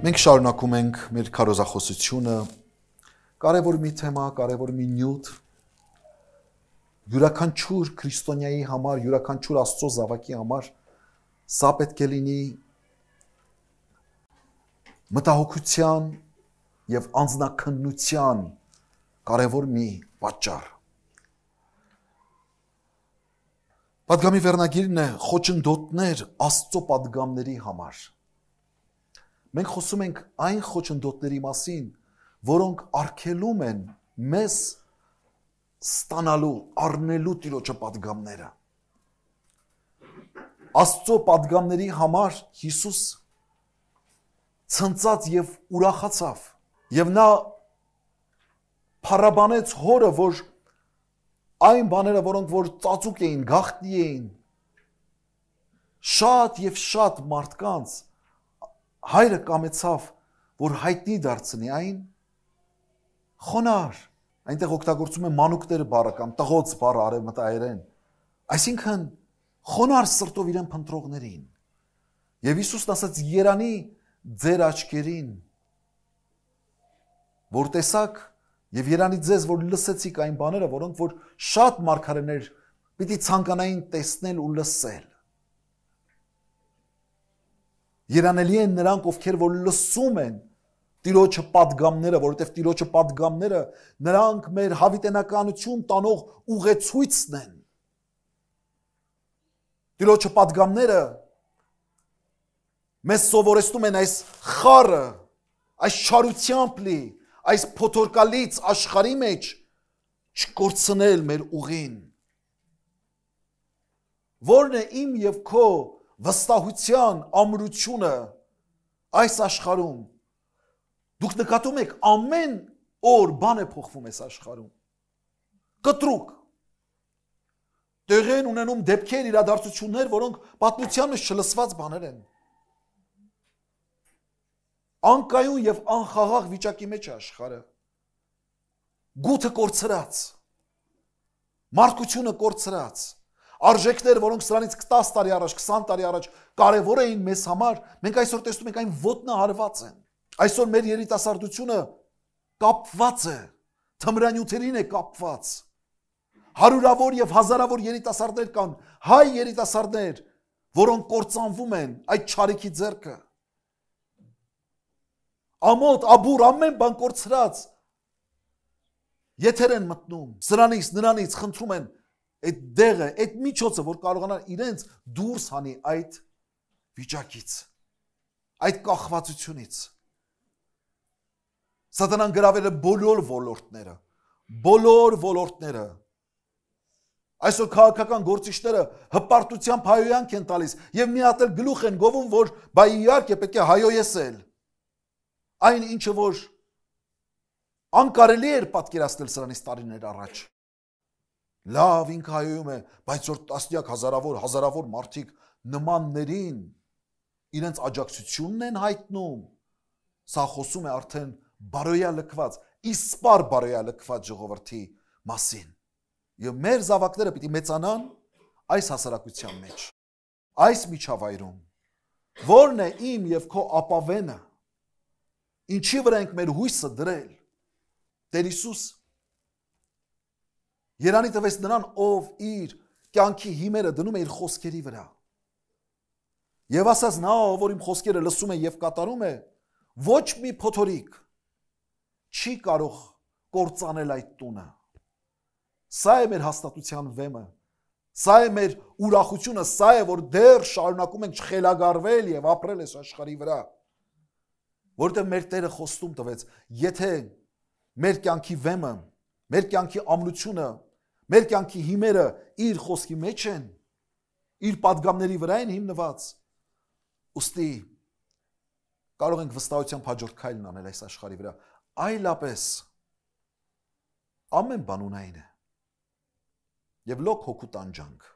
Մենք շարունակում ենք մեր քարոզախոսությունը, կարևոր մի թեմա, կարևոր մի նյութ, յուրաքանչյուր քրիստոնյայի համար, յուրաքանչյուր Աստծո զավակի համար սա պետք է լինի մտահոգության եւ անձնաքննության կարևոր մի պատճառ։ Պատգամի վերնագիրն է խոչընդոտներ Աստծո պատգամների համար։ Մենք խոսում ենք այն խոչընդոտների մասին, որոնք արգելում են մեզ ստանալու, առնելու Տիրոջը պատգամները։ Աստծո պատգամների համար Հիսուս ցնծած եւ ուրախացավ, եւ նա փառաբանեց հորը, որ այն բաները, որոնք որ ծածուկ էին, գաղտնի էին, շատ եւ շատ մարդկանց հայրը կամեցավ, որ հայտնի դարձնի այն խոնար։ Այնտեղ օգտագործում է մանուկները բառը կամ տղոց բառը արևմտահայերեն։ Այսինքն խոնար սրտով իրեն փնտրողներին։ Եվ Հիսուսն ասաց. «Երանի ձեր աչքերին, որ տեսաք, եւ երանի ձեզ, որ լսեցիք այն բաները, որոնք որ շատ մարգարեներ պիտի ցանկանային տեսնել ու լսել։ Երանելի են նրանք, ովքեր որ լսում են Տիրոջը պատգամները, որովհետև Տիրոջը պատգամները նրանք մեր հավիտենականություն տանող ուղեցույցն են։ Տիրոջը պատգամները մեզ սովորեցնում են այս խառը, այս չարությամբ լի, այս փոթորկալից աշխարհի մեջ չկորցնել մեր ուղին։ Որն է իմ եւ քո վստահության ամրությունը այս աշխարհում։ Դուք նկատում եք ամեն օր բան է փոխվում այս աշխարհում։ Կտրուկ տեղի են ունենում դեպքեր, իրադարձություններ, որոնք պատմության մեջ չլսված բաներ են։ Անկայուն եւ անխաղաղ վիճակի մեջ է աշխարհը։ Գութը կորցրած, մարդկությունը կորցրած, արժեքներ, որոնք սրանից 10 տարի առաջ, 20 տարի առաջ կարևոր էին մեզ համար, մենք այսօր տեսնում ենք այն ոտնահարված են։ Այսօր մեր երիտասարդությունը կապված է, թմրանյութերին է կապված։ Հարյուրավոր եւ հազարավոր երիտասարդներ կան, հայ երիտասարդներ, որոնք կործանվում են այդ չարիքի ձեռքը։ Ամոթ, աբուր, ամեն բան կորցրած։ Եթեր են մտնում, սրանից, նրանից խնդրում են այդ դեղը, այդ միջոցը, որ կարողանան իրենց դուրս հանի այդ վիճակից, այդ կախվածությունից։ Սատանան գրավել է բոլոր ոլորտները։ Այսօր քաղաքական գործիչները հպարտությամբ հայոյանք են տալիս եւ մի հատ էլ գլուխ են գովում, որ բայ իհարկե պետք է հայոյեսել։ Այն ինչը որ անկարելի էր պատկերացնել սրանից տարիներ առաջ։ Լավ ինքը հայոյում է, բայց որ տասնյակ հազարավոր մարդիկ նմաններին իրենց աջակցությունն են հայտնում։ Սա խոսում է արդեն բարոյալքված, իսպար բարոյալքված ժողովրդի մասին։ Եվ մեր զավակները պիտի մեծանան այս հասարակության մեջ, այս միջավայրում, որն է իմ եւ քո ապավենը, ինչի վրա ենք մեր հույսը դրել։ Տեր Հիսուս երանի տվեց նրան, ով իր կյանքի հիմերը դնում է իր խոսքերի վրա։ Եվ ասաց նա, որ իմ խոսքերը լսում է եւ կատարում է, ոչ մի փոթորիկ չի կարող կործանել այդ տունը։ Սա է մեր հաստատության վեմը, սա է մեր ուրախությունը, սա է, որ դեռ շարունակում ենք չխելագարվել եւ ապրել այս աշխարհի վրա։ Որտեղ մեր Տերը խոստում տվեց, եթե մեր կյանքի վեմը, մեր կյանքի ամրությունը, մեր կյանքի հիմերը իր խոսքի մեջ են, իր պատգամների վրա են հիմնված, ուստի կարող ենք վստահությամբ հաջորդ քայլն անել այս աշխարհի վրա, այլապես ամեն բան ունայն է եւ լոկ հոգու տանջանք։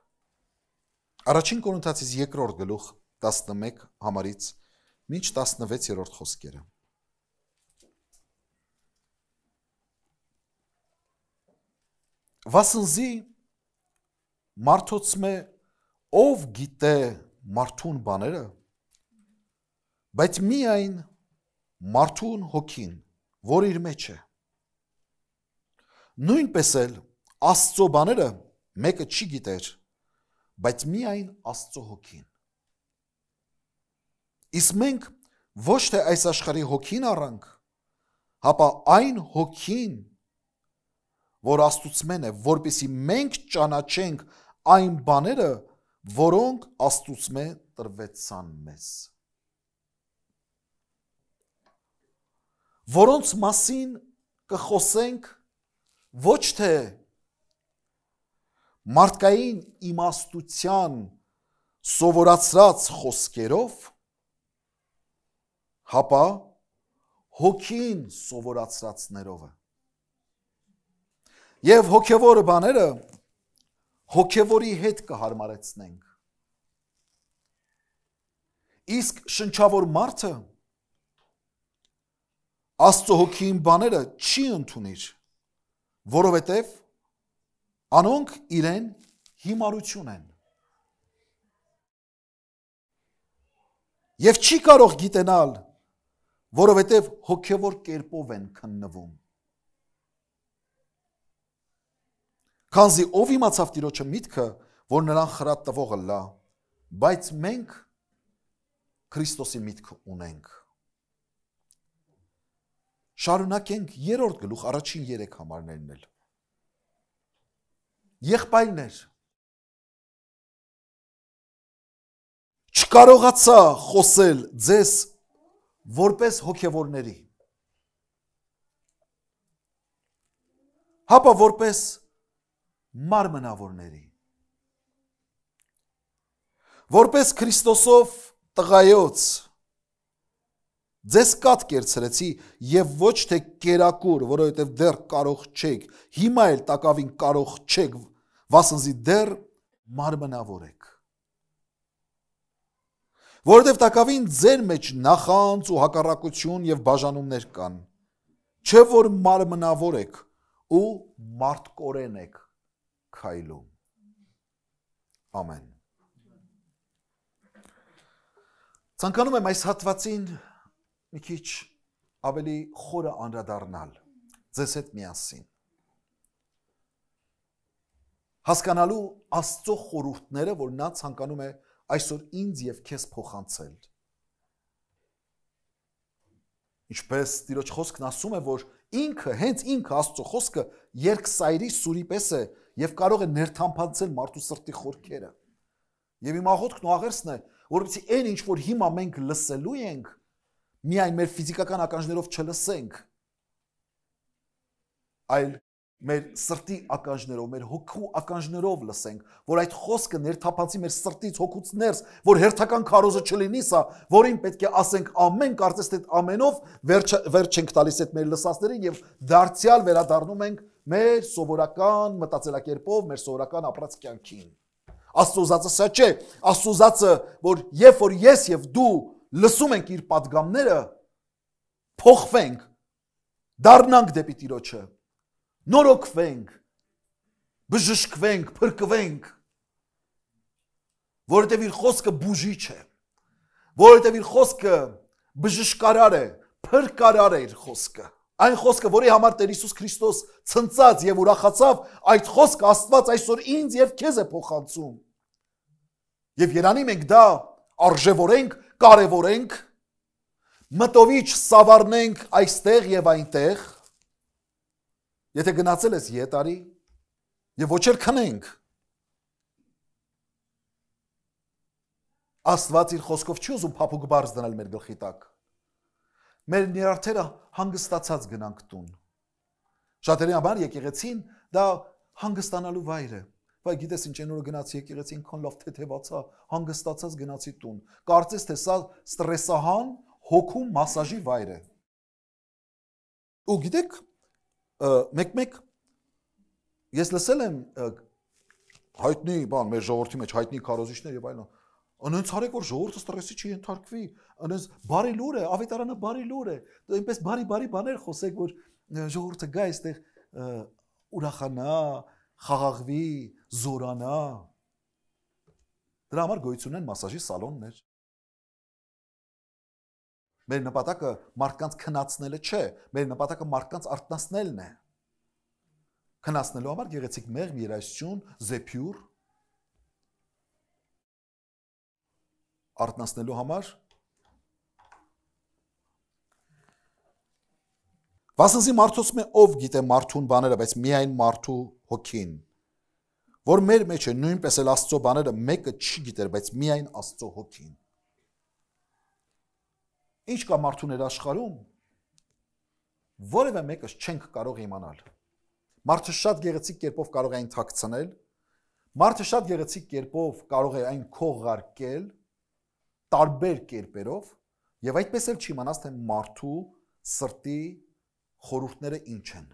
Առաջին Կորինթացիս 2-րդ գլուխ 11 համարից մինչ 16-րդ խոսքերը։ Վասնզի մարդոցմե ով գիտե մարդուն բաները, բայց միայն մարդուն հոգին, որ իր մեջ է։ Նույնպես էլ Աստծո բաները մեկը չի գիտեր, բայց միայն Աստծո հոգին։ Իսկ մենք ոչ թե այս աշխարհի հոգին առանք, հապա այն հոգին, որ Աստուծմեն է, որպեսզի մենք ճանաչենք այն բաները, որոնք Աստուծմե տրվեցան մեզ։ Որոնց մասին կխոսենք ոչ թե մարդկային իմաստության սովորացրած խոսքերով, հապա հոգին սովորացրածներով։ Եվ հոգևոր բաները հոգևորի հետ կհարմարեցնենք։ Իսկ շնչավոր մարդը Աստծո հոգին բաները չի ընդունիր, որովհետև անոնք իրեն հիմարություն են։ Եվ չի կարող գիտենալ, որովհետև հոգևոր կերպով են քննվում։ Քանզի ով իմացավ Տիրոջը միտքը, որ նրան խրատ տվողը լա, բայց մենք Քրիստոսի միտքը ունենք։ Շարունակենք 3-րդ գլուխ առաջին 3 համարներն էլ։ Եղբայրներ, չկարողացա խոսել ձեզ որպես հոգևորների, հապա որպես մարմնավորների, որպես Քրիստոսով տղայոց ձեզ կատ կերցրեցի եւ ոչ թե կերակուր, որովհետեւ դեռ կարող չեք, հիմա էլ տակավին կարող չեք, վասնզի դեռ մարմնավոր եք։ Որովհետեւ տակավին ձեր մեջ նախանձ ու հակառակություն եւ բաժանումներ կան, չէ որ մարմնավոր եք ու մարդկորեն եք քայլում։ Ամեն։ Ցանկանում եմ այս հատվածին մի քիչ ավելի խորը անդրադառնալ ձեզ հետ միասին։ Հասկանալու Աստծո խորհուրդները, որ նա ցանկանում է այսօր ինձ եւ քեզ փոխանցել։ Ինչպես Տիրոջ խոսքն ասում է, որ ինքը, հենց ինքը Աստծո խոսքը երկսայրի սուրի պես է եւ կարող է ներթամփանցել մարդու սրտի խորքերը։ Եվ իմ աղոթքն ու աղերսն է, որովհետեւ այն ինչ որ հիմա մենք լսելու ենք, միայն մեր ֆիզիկական ականջներով չլսենք, այլ մեր սրտի ականջներով, մեր հոգու ականջներով լսենք, որ այդ խոսքը ներթափանցի մեր սրտից հոգուց ներս, որ հերթական քարոզը չլինի սա, որին պետք է ասենք ամեն, կարծես թե ամենով վերջ ենք տալիս այդ մեր լսածներին եւ դարձյալ վերադառնում ենք մեր սովորական մտածելակերպով, մեր սովորական ապրած կյանքին։ Աստծո ուզածը սա չէ, Աստծո ուզածը, որ երբ որ ես եւ դու լսում ենք իր պատգամները, փոխվենք, դառնանք դեպի Տիրոջը, նորոգվենք, բժշկվենք, փրկվենք, որովհետև իր խոսքը բուժիչ է, որովհետև իր խոսքը բժշկարար է, փրկարար է իր խոսքը։ Այն խոսքը, որի համար Տեր Հիսուս Քրիստոս ցնծած եւ ուրախացավ, այդ խոսքը Աստված այսօր ինձ եւ քեզ է փոխանցում։ Եվ երանի մենք դա արժևորենք, կարևորենք, մտովիչ սավառնենք այստեղ եւ այնտեղ, եթե գնացել ես ետարի եւ ոչ էլ քնենք, Աստված իր խոսքով չի ուզում փափուկ բարձ դնել մեր գլխի տակ։ Մեր ներարթերը հանգստացած գնանք տուն։ Շատերի համար եկեղեցին դա հանգստանալու վայր է։ Վայ գիտես ինչ այն օրը գնացի եկեղեցին, քան լավ թեթևացա, հանգստացած գնացի տուն։ Կարծես թե սա ստրեսահան հոգու մասաժի վայր է։ Ու գիտեք, մեկ-մեկ ես լսել եմ հայտնի բան մեր ժողովրդի մեջ հայտնի քարոզիչներ եւ այլն, անոնց արեք որ ժողովուրդը ստրեսի չի ենթարկվի, անոնց բարի լուր է, ավետարանը բարի լուր է, այնպես բարի բաներ խոսեք, որ ժողովուրդը գա այստեղ ուրախանա, խաղաղվի, զորանա։ Դրա համար գոյություն են մասաժի սալոններ։ Մեր նպատակը մարդկանց քնացնելը չէ, մեր նպատակը մարդկանց արթնացնելն է։ Քնացնելու համար գեղեցիկ մեղմ, երաժշտություն, զեփյուռ, արթնացնելու համար Վասնզի մարդոց մե ով գիտե մարդուն բաները, բայց միայն մարդու հոգին, որ մեր մեջ է նույնպես էլ Աստծո բաները մեկը չի գիտեր, բայց միայն Աստծո հոգին։ Ինչ կա մարդու ներաշխարհում, որևէ մեկը չենք կարող իմանալ։ Մարդը շատ գեղեցիկ կերպով կարող է այն թաքցնել, մարդը շատ գեղեցիկ կերպով կարող է այն քողարկել տարբեր կերպերով, եւ այդպես էլ չիմանաս թե մարդու սրտի խորհուրդները ինչ են։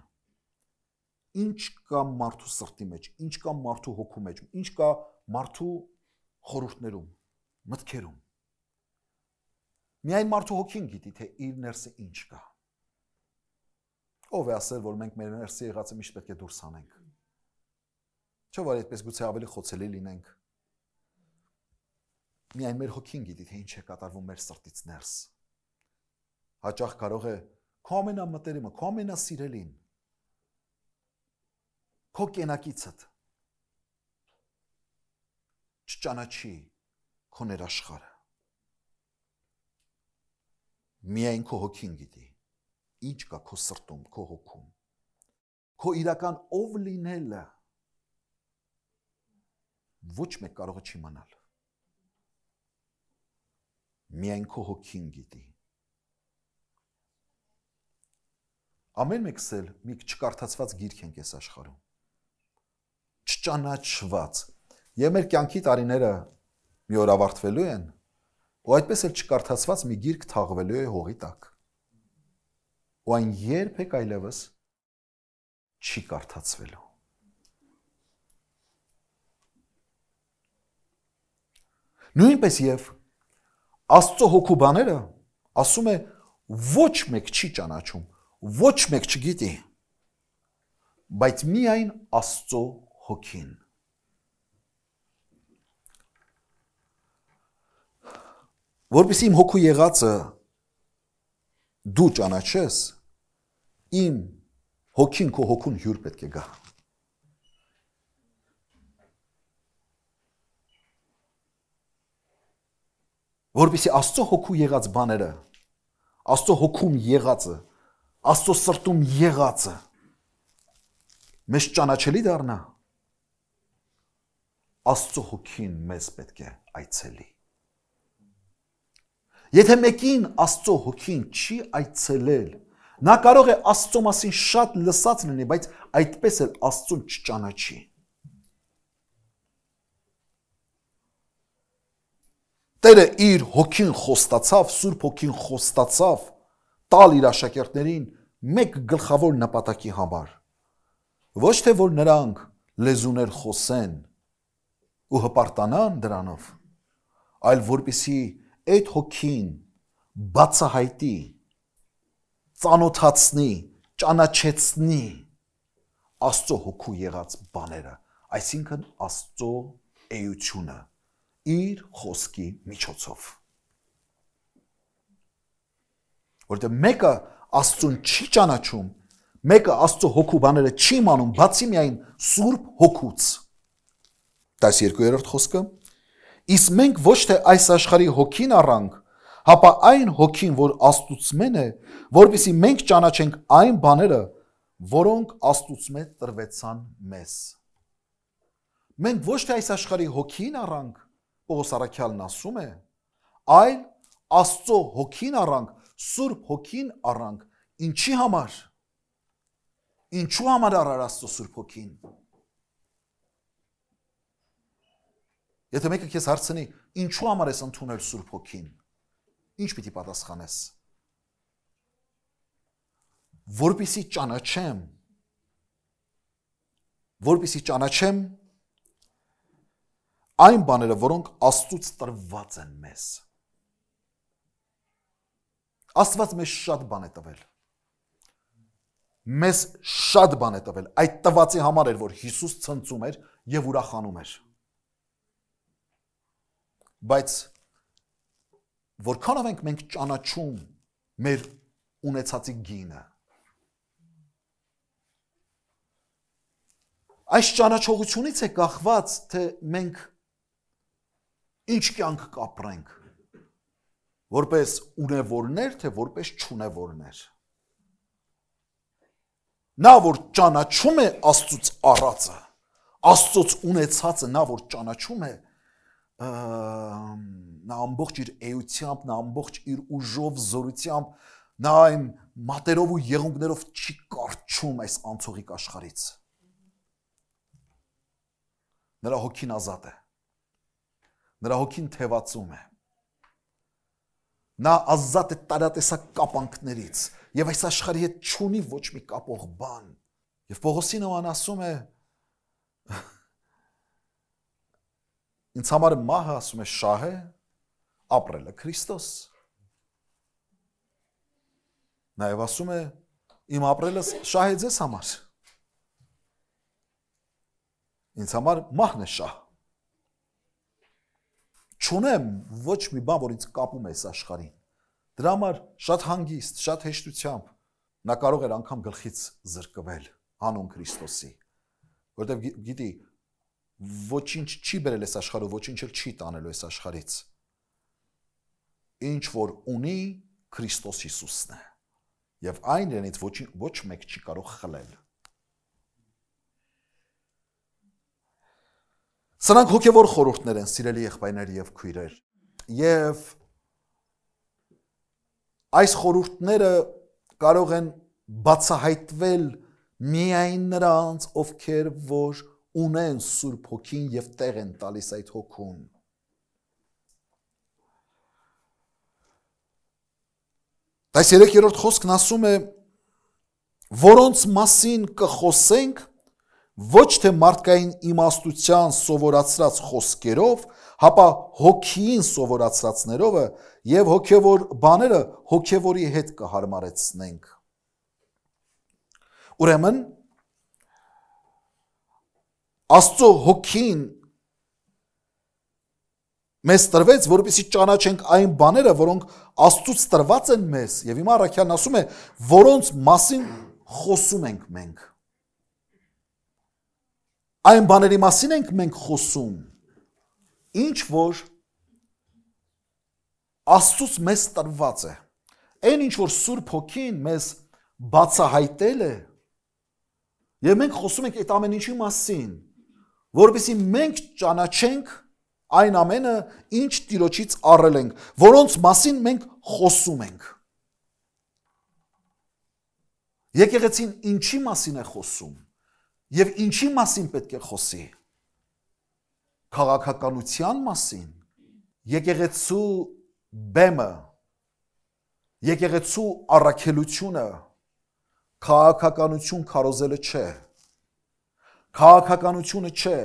Ինչ կա մարդու սրտի մեջ, ինչ կա մարդու հոգու մեջ, ինչ կա մարդու խորհուրդներում, մտքերում։ Միայն մարդու հոգին գիտի, թե իր ներսը ինչ կա։ Ով է ասել, որ մենք մեր ներսի եղածը միշտ պետք է դուրս հանենք։ Չէ՞ որ այդպես գուցե ավելի խոցելի լինենք։ Միայն մեր հոգին գիտի, թե ինչ է կատարվում մեր սրտից ներս։ Հաճախ կարող է քո ամենամտերիմը, քո ամենասիրելին, քո կենակիցդ չճանաչի քո ներաշխարհը։ Միայն քո հոգին գիտի, ինչ կա քո սրտում, քո հոգում, քո իրական ով լինելը ոչ մեկ կարող է չիմանալ։ Միայն քո հոգին գիտի։ Ամեն մեկս էլ մի չկարդացված գիրք ենք այս աշխարհում, չճանաչված, եւ մեր կյանքի տարիները մի օր ավարտվելու են, ու այդպես էլ չկարդացված մի գիրք թաղվելու է հողի տակ, ու այն երբեք այլևս չի կարդացվելու։ Նույնպես եւ Աստծո հոգու բաները ասում է ոչ մեկ չի ճանաչում, ոչ մեկ չգիտի, բայց միայն Աստծո հոգին։ Որպեսզի իմ հոգու եղածը դու ճանաչես, իմ հոգին քո հոգուն հյուր պետք է գա։ Որպեսզի Աստծո հոգու եղած բաները, Աստծո հոգում եղածը, Աստծո սրտում եղածը մեզ ճանաչելի դառնա, Աստծո հոգին մեզ պետք է այցելի։ Եթե մեկին Աստծո հոգին չի այցելել, նա կարող է Աստծո մասին շատ լսած լինի, բայց այդպես էլ Աստծուն չճանաչի։ Տերը իր հոգին խոստացավ, Սուրբ հոգին խոստացավ տալ իր աշակերտներին մեկ գլխավոր նպատակի համար։ Ոչ թե որ նրանք լեզուներ խոսեն ու հպարտանան դրանով, այլ որպեսզի այդ հոգին բացահայտի, ծանոթացնի, ճանաչեցնի Աստծո հոգու եղած բաները, այսինքն Աստծո էությունը իր խոսքի միջոցով։ Որտեղ մեկը Աստծուն չի ճանաչում, մեկը Աստծո հոգու բաները չի իմանում, բացի միայն Սուրբ հոգուց։ 12-րդ խոսքը. Իսկ մենք ոչ թե այս աշխարհի հոգին առանք, հապա այն հոգին, որ Աստուծմեն է, որպեսզի մենք ճանաչենք այն բաները, որոնք Աստուծմե տրվեցան մեզ։ Մենք ոչ թե այս աշխարհի հոգին առանք, Պողոս առաքյալն ասում է, այլ Աստծո հոգին առանք, Սուրբ հոգին առանք, ինչի համար։ Ինչու համար առար Աստծո Սուրբ հոգին։ Եթե մեկը քեզ հարցնի, ինչու համար ես ընդունել Սուրբ հոգին, ինչ պիտի պատասխանես։ Որպեսզի ճանաչեմ այն բաները, որոնք Աստծուց տրված են մեզ։ Աստված մեզ շատ բան է տվել։ Մեզ շատ բան է տվել։ Այդ տվածի համար էր, որ Հիսուս ցնծում էր եւ ուրախանում էր։ Բայց որքանով ենք մենք ճանաչում մեր ունեցածի գինը։ Այս ճանաչողությունից է կախված, թե մենք ինչ կյանք կապրենք, որպես ունևորներ, թե որպես չունևորներ։ Նա, որ ճանաչում է Աստծուց առածը, Աստծոց ունեցածը, նա, որ ճանաչում է, նա ամբողջ իր էությամբ, նա ամբողջ իր ուժով, զորությամբ, նա այն մատերով ու եղունգներով չի կարճում այս անցողիկ աշխարհից։ Նրա հոգին ազատ է։ Նրա հոգին թևածում է։ Նա ազատ է տարատեսակ կապանքներից եւ այս աշխարհի հետ չունի ոչ մի կապող բան։ Եվ Պողոսի նման ասում է, ինձ համար մահը, ասում է, շահ է, ապրելը Քրիստոս։ Նաեւ ասում է, իմ ապրելս շահ է ձեզ համար։ Ինձ համար մահն է շահ։ Չունեմ ոչ մի բան, որ ինձ կապում է այս աշխարհին։ Դրա համար շատ հանգիստ, շատ հեշտությամբ նա կարող էր անգամ գլխից զրկվել անուն Քրիստոսի, որտեղ գիտի ոչինչ չի բերել այս աշխարհով, ոչինչ էլ չի տանելու այս աշխարհից։ Ինչ որ ունի Քրիստոս Հիսուսն է, եւ այն իրենից ոչ մեկ չի կարող խլել։ Սրանք հոգևոր խորհուրդներ են, սիրելի եղբայրներ եւ քույրեր, եւ այս խորհուրդները կարող են բացահայտվել միայն նրանց, ովքեր որ ունեն Սուրբ Հոգին եւ տեղ են տալիս այդ հոգուն։ Այս 3-րդ խոսքն ասում է, որոնց մասին կխոսենք ոչ թե մարդկային իմաստության սովորացրած խոսքերով, հապա հոգին սովորացրածներով եւ հոգեվոր բաները հոգեվորի հետ կհարմարեցնենք։ Ուրեմն Աստծո հոգին մեզ տրվեց, որպեսզի ճանաչենք այն բաները, որոնք Աստծուց տրված են մեզ, եւ հիմա Առաքյալն ասում է, որոնց մասին խոսում ենք մենք։ Այն բաների մասին ենք մենք խոսում, ինչ որ Աստծուց մեզ տրված է։ Այն ինչ որ Սուրբ Հոգին մեզ բացահայտել է, եւ մենք խոսում ենք այդ ամեն ինչի մասին, որպեսզի մենք ճանաչենք այն ամենը, ինչ Տիրոջից առել ենք, որոնց մասին մենք խոսում ենք։ Եկեղեցին ինչի մասին է խոսում եւ ինչի մասին պետք է խոսի։ Քաղաքականության մասին, եկեղեցու բեմը, եկեղեցու առաքելությունը, քաղաքականություն քարոզելը չէ։ Քաղաքականությունը չէ։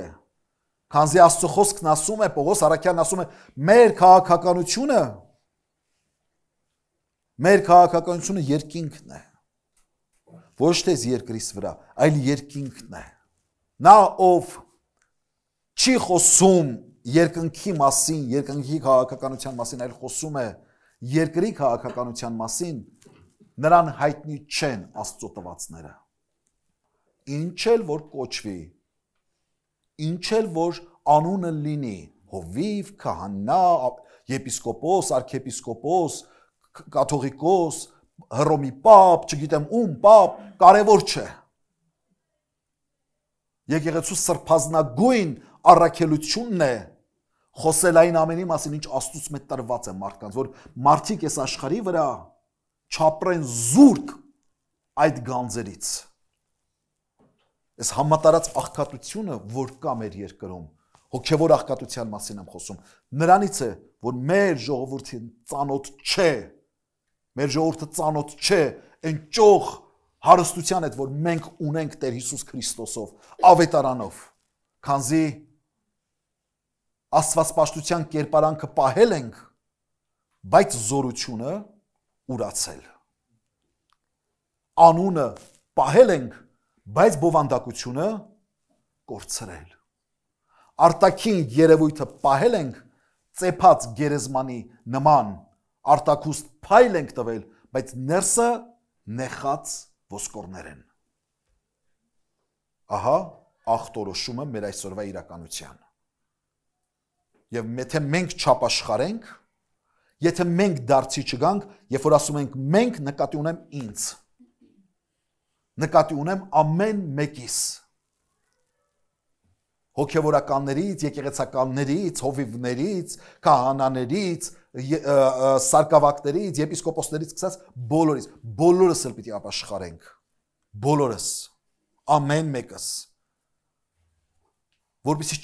Քանզի Աստծո խոսքն ասում է, Պողոս Առաքյալն ասում է, մեր քաղաքականությունը երկինքն է։ Ոչ թե երկրից վրա, այլ երկինքն է։ Նա ով չի խոսում երկնքի մասին, երկնքի քաղաքականության մասին, այլ խոսում է երկրի քաղաքականության մասին, նրան հայտնի չեն Աստծո տվածները։ Ինչ էլ որ կոչվի, ինչ էլ որ անունը լինի, հովիվ, քահանա, եպիսկոպոս, արքեպիսկոպոս, կաթողիկոս, Հռոմի պապ, չգիտեմ ում պապ, կարևոր չէ։ Եկեղեցու սրբազնագույն առաքելությունն է խոսել այն ամենի մասին, ինչ Աստծուց մեզ տրված է մարդկանց, որ մարդիկ այս աշխարհի վրա չապրեն զուրկ այդ գանձերից։ Այս համատարած աղքատությունը, որ կա մեր երկրում, հոգևոր աղքատության մասին եմ խոսում, նրանից է, որ մեր ժողովուրդին ծանոթ չէ, մեր ժողովուրդը ծանոթ չէ այն ճոխ հարստության հետ, որ մենք ունենք Տեր Հիսուս Քրիստոսով, ավետարանով, քանզի աստվածպաշտության կերպարանքը պահել ենք, բայց զորությունը ուրացել։ Անունը պահել ենք, բայց բովանդակությունը կորցրել։ Արտաքին երևույթը պահել ենք, ծեփած գերեզմանի նման, արտաքուստ փայլ ենք տվել, բայց ներսը նեխած ոսկորներ են։ Ահա ախտորոշումը մեր այսօրվա իրականության։ Եվ եթե մենք չապաշխարենք, եթե մենք դարձի չգանք, երբ որ ասում ենք մենք, նկատի ունեմ ինձ, նկատի ունեմ ամեն մեկիս, հոգևորականներից, եկեղեցականներից, հովիվներից, քահանաներից, սարկավակներից, եպիսկոպոսներից սկսած բոլորս էլ պիտի ապաշխարենք, բոլորս, ամեն մեկս, որպեսզի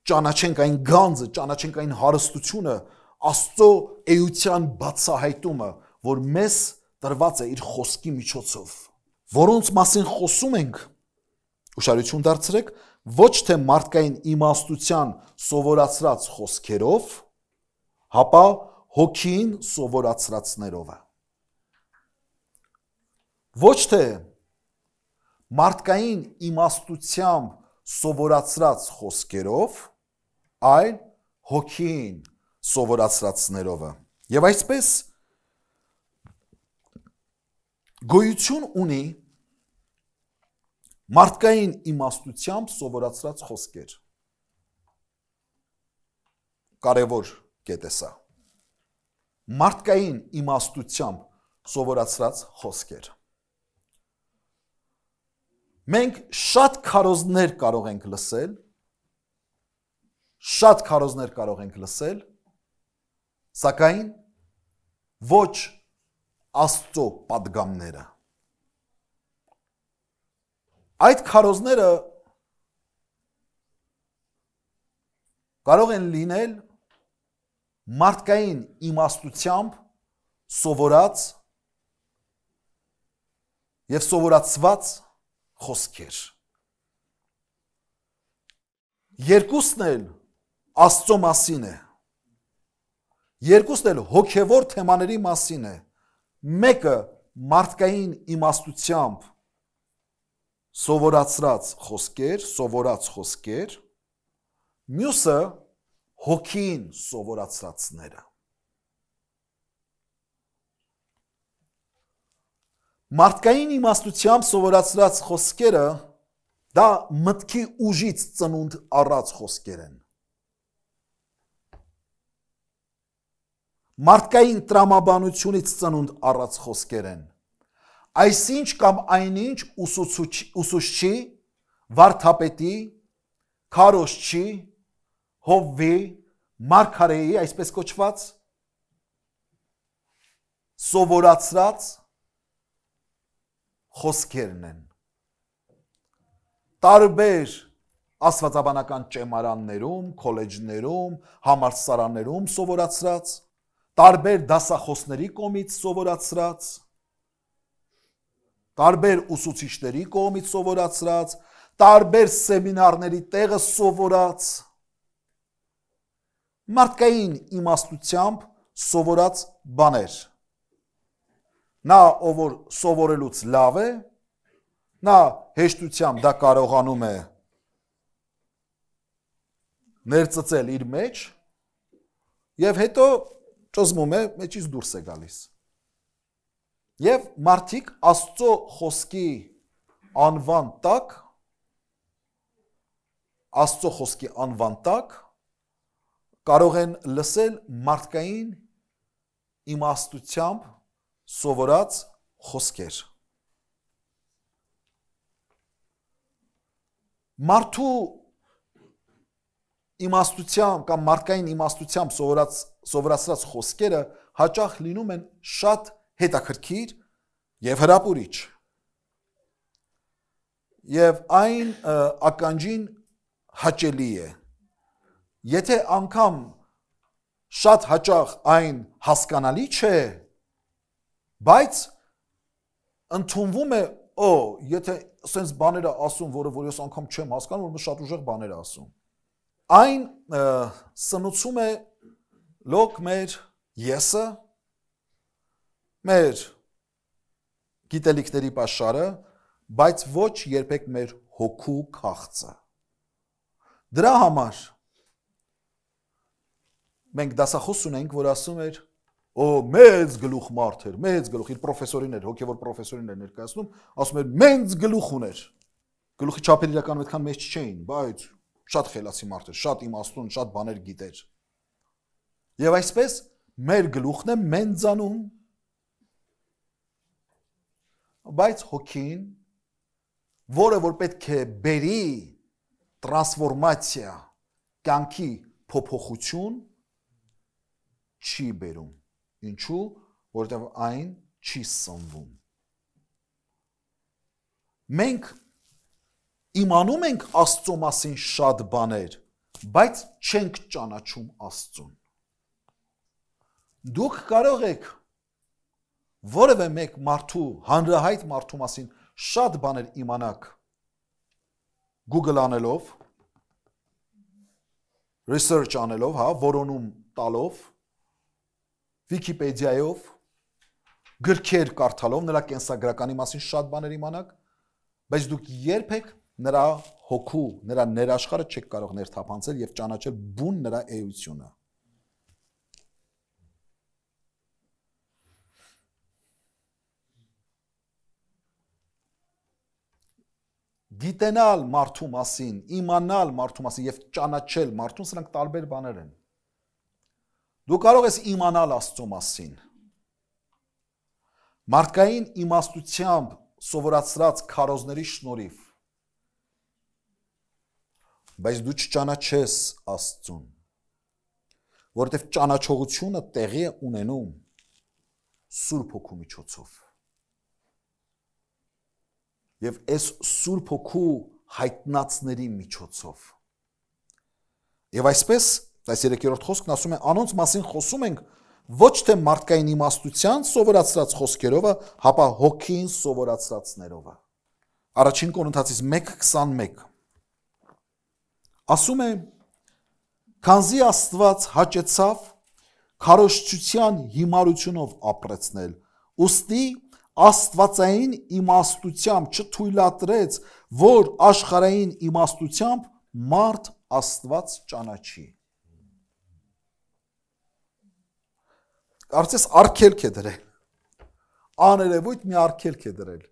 ճանաչենք այն գանձը, ճանաչենք այն հարստությունը, Աստծո էության բացահայտումը, որ մեզ տրված է իր խոսքի միջոցով, որոնց մասին խոսում ենք, ուշադրություն դարձրեք, ոչ թե մարդկային իմաստության սովորացրած խոսքերով, հապա հոգին սովորացրածներով է։ Ոչ թե մարդկային իմաստությամբ սովորացրած խոսքերով, այլ հոգին սովորացրածներով է։ Եվ այսպես գոյություն ունի մարդկային իմաստությամբ սովորացրած խոսքեր։ Կարևոր կետ է սա։ Մարդկային իմաստությամբ սովորացրած խոսքեր։ Մենք շատ քարոզներ կարող ենք լսել, սակայն ոչ Աստծո պատգամները։ Այդ քարոզները կարող են լինել մարդկային իմաստությամբ սովորած եւ սովորացված խոսքեր։ Երկուսն էլ Աստծո մասին է։ Երկուսն էլ հոգևոր թեմաների մասին է։ Մեկը մարդկային իմաստությամբ սովորացրած խոսքեր, մյուսը հոգին սովորացրածները։ Մարդկային իմաստությամբ սովորացրած խոսքերը դա մտքի ուժից ծնունդ առած խոսքեր են։ Մարդկային տրամաբանությունից ծնունդ առած խոսքեր են։ Այսինչ կամ այնինչ ուսուցչի, վարդապետի, քարոզչի, հովվի, մարգարեի, այսպես կոչված, սովորացրած խոսքերն են։ Տարբեր աստվածաբանական ճեմարաններում, քոլեջներում, համալսարաններում սովորացրած, տարբեր դասախոսների կողմից սովորացրած, տարբեր ուսուցիչների կողմից սովորացրած, տարբեր սեմինարների տեղը սովորած, մարդկային իմաստությամբ սովորած բաներ։ Նա, ով որ սովորելուց լավ է, նա հեշտությամբ դա կարողանում է ներծծել իր մեջ եւ հետո ճզմում է, մեջից դուրս է գալիս։ Եվ մարդիկ Աստծո խոսքի անվան տակ կարող են լսել մարդկային իմաստությամբ սովորած խոսքեր։ Մարդու իմաստությամբ կամ մարդկային իմաստությամբ սովորացրած խոսքերը հաճախ լինում են շատ հետաքրքիր եւ հրապուրիչ։ Եվ այն ականջին հաճելի է։ Եթե անգամ շատ հաճախ այն հասկանալի չէ, բայց ընդունվում է, եթե սենց բաները ասում, որը որ ես անգամ չեմ հասկանում, որ շատ ուժեղ բաներ ասում։ Այն սնուցում է լոկ մեր եսը, մեր գիտելիքների պաշարը, բայց ոչ երբեք մեր հոգու քաղցը։ Դրա համար մենք դասախոս ունենք, որ ասում էր, մեծ գլուխ մարդ էր, մեծ գլուխ, իր պրոֆեսորին էր, հոգևոր պրոֆեսորին էր ներկայացնում, ասում էր մեծ գլուխ ուներ։ Գլուխի չափերը իրականում այդքան մեծ չէին, բայց շատ խելացի մարդ էր, շատ իմաստուն, շատ բաներ գիտեր։ Եվ այսպես մեր գլուխն է մենձանում, բայց հոգին, որը որ պետք է բերի տրանսֆորմացիա, կյանքի փոփոխություն, չի բերում։ Ինչու, որտեղ այն չի սնվում։ Մենք իմանում ենք Աստծո մասին շատ բաներ, բայց չենք ճանաչում Աստծուն։ Դուք կարող եք որևէ մեկ մարդու, հանրահայտ մարդու մասին շատ բաներ իմանաք Google անելով, research անելով, որոնում տալով, Վիկիպեդիայով, գրքեր կարդալով, նրա կենսագրականի մասին շատ բաներ իմանաք, բայց դուք երբեք նրա հոգու, նրա ներաշխարհը չեք կարող ներթափանցել եւ ճանաչել բուն նրա էությունը։ Գիտենալ մարդու մասին, իմանալ մարդու մասին եւ ճանաչել մարդուն, սրանք տարբեր բաներ են։ Դու կարող ես իմանալ Աստծո մասին։ Մարդկային իմաստությամբ սովորացրած քարոզների շնորհիվ, բայց դու չճանաչես Աստծուն, որովհետև ճանաչողությունը տեղի է ունենում Սուրբ Հոգու միջոցով։ Եվ այս Սուրբ Հոգու հայտնածների միջոցով։ Եվ այսպես, այս 3-րդ խոսքն ասում է, անոնց մասին խոսում ենք ոչ թե մարդկային իմաստության սովորացրած խոսքերով, հապա հոգին սովորացրածներով։ Առաջին Կորինթացիս 1:21 ասում է, քանզի Աստված հաճեցավ քարոզչության հիմարությունով ապրեցնել, ուստի աստվածային իմաստությամբ չթույլատրեց, որ աշխարհային իմաստությամբ մարդ Աստված ճանաչի։ Կարծես արգելք է դրել։ Աներևույթ մի արգելք է դրել։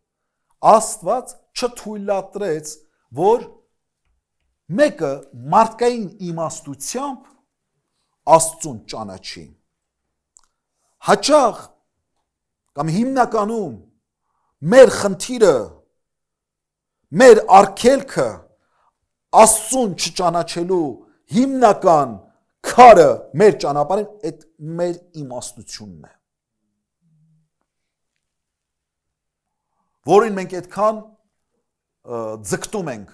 Աստված չթույլատրեց, որ մեկը մարդկային իմաստությամբ Աստծուն ճանաչի։ Հաճախ կամ հիմնականում մեր խնդիրը, մեր արգելքը Աստծուն չճանաչելու հիմնական քարը մեր ճանապարհին այդ մեր իմաստությունն է, որին մենք այդքան ձգտում ենք,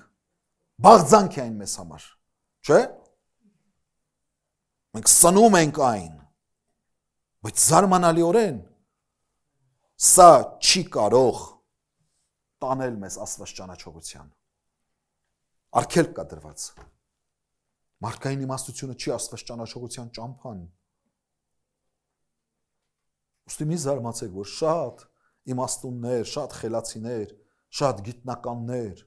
բաղձանք է այն մեզ համար, չէ՞։ Մենք սնում ենք այն, բայց զարմանալիորեն սա չի կարող տանել մեզ Աստված ճանաչողության։ Արգելք կա դրված։ Մարդկային իմաստությունը չի Աստված ճանաչողության ճամփան։ Ուստի մի զարմացեք, որ շատ իմաստուններ, շատ խելացիներ, շատ գիտնականներ,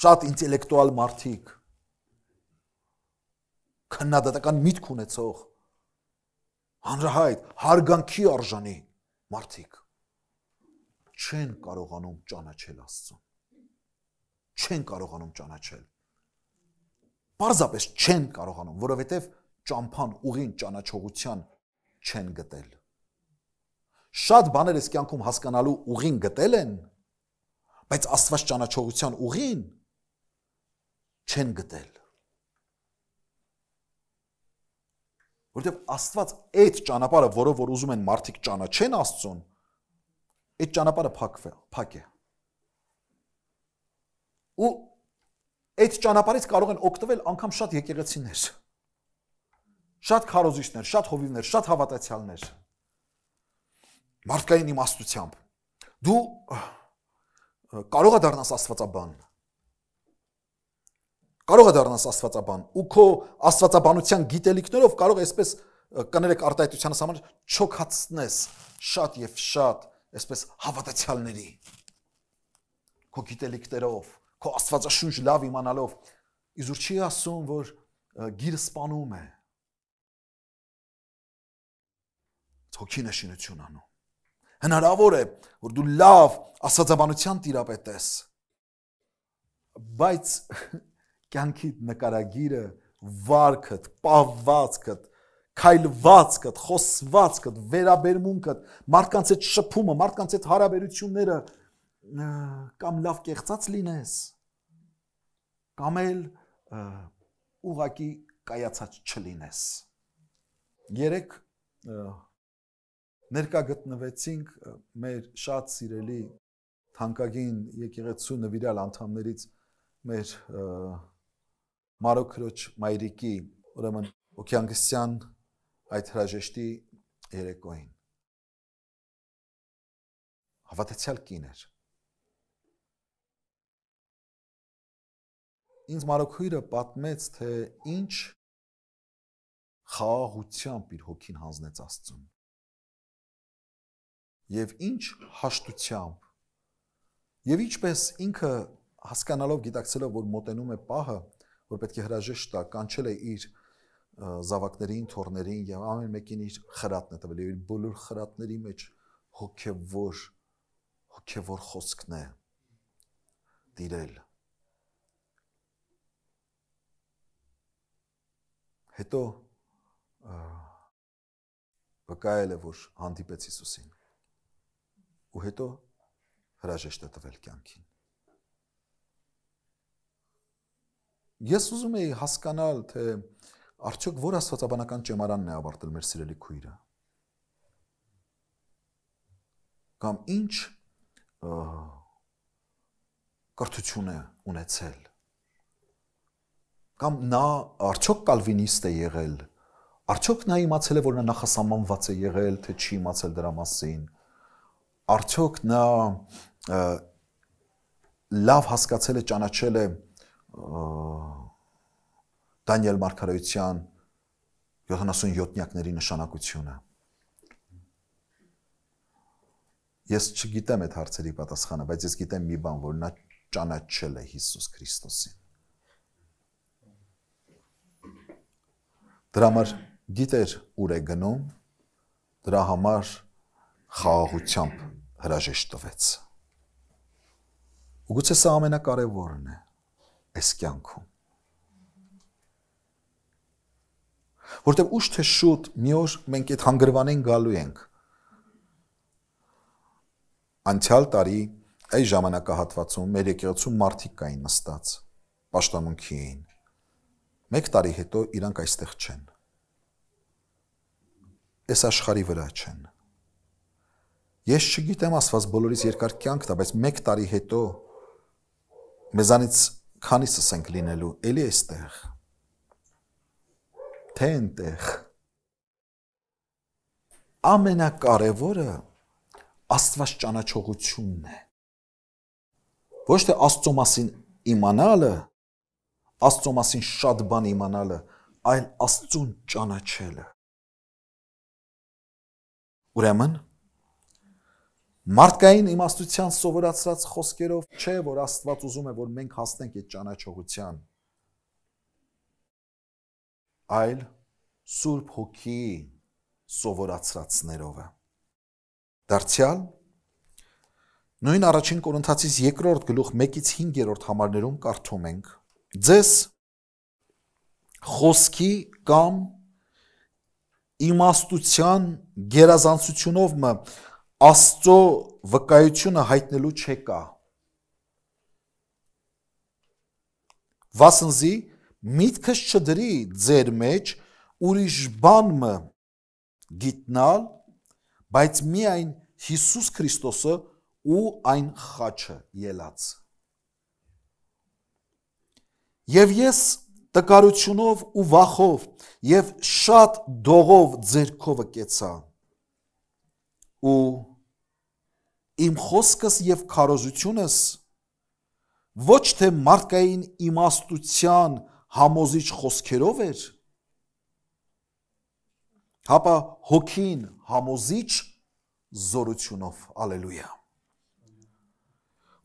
շատ ինտելեկտուալ մարդիկ, քննադատական միտք ունեցող, հանրահայտ, հարգանքի արժանի մարդիկ չեն կարողանում ճանաչել Աստծուն։ Չեն կարողանում ճանաչել։ Պարզապես չեն կարողանում, որովհետև ճամփան ուղին ճանաչողության չեն գտել։ Շատ բաներ այս կյանքում հասկանալու ուղին գտել են, բայց Աստված ճանաչողության ուղին չեն գտել։ Որտեւ Աստված այդ ճանապարհը, որով որ ուզում են մարդիկ ճանաչեն Աստծուն, այդ ճանապարհը փակ է։ Ու այդ ճանապարհից կարող են օգտվել անգամ շատ եկեղեցիներ, շատ քարոզիչներ, շատ հովիվներ, շատ հավատացյալներ։ Մարդկային իմաստությամբ դու կարող ես դառնաս աստվածաբան։ Կարող է դառնաս աստվածաբան ու քո աստվածաբանության գիտելիքներով կարող է այսպես կներեք արտահայտությանս համար չոքացնես շատ եւ շատ այսպես հավատացյալների քո գիտելիքներով, քո աստվածաշունչ լավ իմանալով, իզուր չի ասում, որ գիրը սպանում է, հոգին է շինություն անում։ Հնարավոր է, որ դու լավ աստվածաբանության տիրապետ ես, բայց կյանքի նկարագիրը, վարքդ, պահվածքդ, քայլվածքդ, խոսվածքդ, վերաբերմունքդ, մարդկանց հետ շփումը, մարդկանց հետ հարաբերությունները կամ լավ կեղծած լինես, կամ էլ ուղղակի կայացած չլինես։ Երեք ներկա գտնվեցինք մեր շատ սիրելի թանկագին եկեղեցու նվիրյալ անդամներից մեր Մարո քրոջ մայրիկի, ուրեմն օքյանգստյան այդ հրաժեշտի երեկոյին։ Հավատացյալ կին էր։ Ինձ Մարո քույրը պատմեց, թե ինչ խաղաղությամբ իր հոգին հանձնեց Աստծուն։ Եվ ինչ հաշտությամբ, եւ ինչպես ինքը հասկանալով, գիտակցելով, որ մոտենում է պահը, որ պետք է հրաժեշտ տա, կանչել է իր զավակներին, թոռներին եւ ամեն մեկին իր խրատն է տվել, եւ իր բոլոր խրատների մեջ հոգեվոր խոսքն է դիրել։ Հետո վկայել է, որ հանդիպեց Հիսուսին, ու հետո հրաժեշտ է տվել կյանքին։ Ես ուզում եի հասկանալ, թե արդյոք որ աստվածաբանական ճեմարանն է ավարտել մեր սիրելի քույրը, կամ ինչ կրթություն է ունեցել, կամ նա արդյոք կալվինիստ է եղել, արդյոք նա իմացել է, որ նա նախասահմանված է եղել, թե չի իմացել դրա մասին, արդյոք նա լավ հասկացել է, ճանաչել է Դանիել մարգարեության 77-նյակների նշանակությունը։ Ես չգիտեմ այդ հարցերի պատասխանը, բայց ես գիտեմ մի բան, որ նա ճանաչել է Հիսուս Քրիստոսին։ Դրա համար գիտեր ուր է գնում, դրա համար խաղաղությամբ հրաժեշտ տվեց։ Ու գուցե սա ամենակարևորն է այս կյանքում։ Որտեւ ուշ թե շուտ մի օր մենք այդ հանգրվանին գալու ենք։ Անցյալ տարի այս ժամանակահատվածում մեր եկեղեցու մարդիկ կային նստած, պաշտամունքի էին։ 1 տարի հետո իրանք այստեղ չեն։ Այս աշխարհի վրա չեն։ Ես չգիտեմ Աստված բոլորիս երկար կյանք տա, բայց 1 տարի հետո մեզանից քանիսս ենք լինելու, էլի այստեղ։ Թե այնտեղ ամենակարևորը Աստված ճանաչողությունն է։ Ոչ թե Աստծո մասին իմանալը, Աստծո մասին շատ բան իմանալը, այլ Աստծուն ճանաչելը։ Ուրեմն մարդկային իմաստության սովորացրած խոսքերով չէ, որ Աստված ուզում է, որ մենք հասնենք այդ ճանաչողության, այլ Սուրբ Հոգի սովորացրածներով է։ Դարձյալ նույն առաջին Կորինթացիս 2-րդ գլուխ 1-ից 5-րդ համարներում կարդում ենք. Ձեզ խոսքի կամ իմաստության գերազանցությունով Աստծո վկայությունը հայտնելու չեկա։ Վասնզի միտքս չդրի ձեր մեջ ուրիշ բան գիտնալ, բայց միայն Հիսուս Քրիստոսը ու այն խաչը ելած։ Եվ ես տկարությունով ու վախով եւ շատ դողով ձեր քովը կեցա, ու իմ խոսքս եւ քարոզությունս ոչ թե մարդկային իմաստության համոզիչ խոսքերով էր, հապա հոգին համոզիչ զորությունով, ալելույա։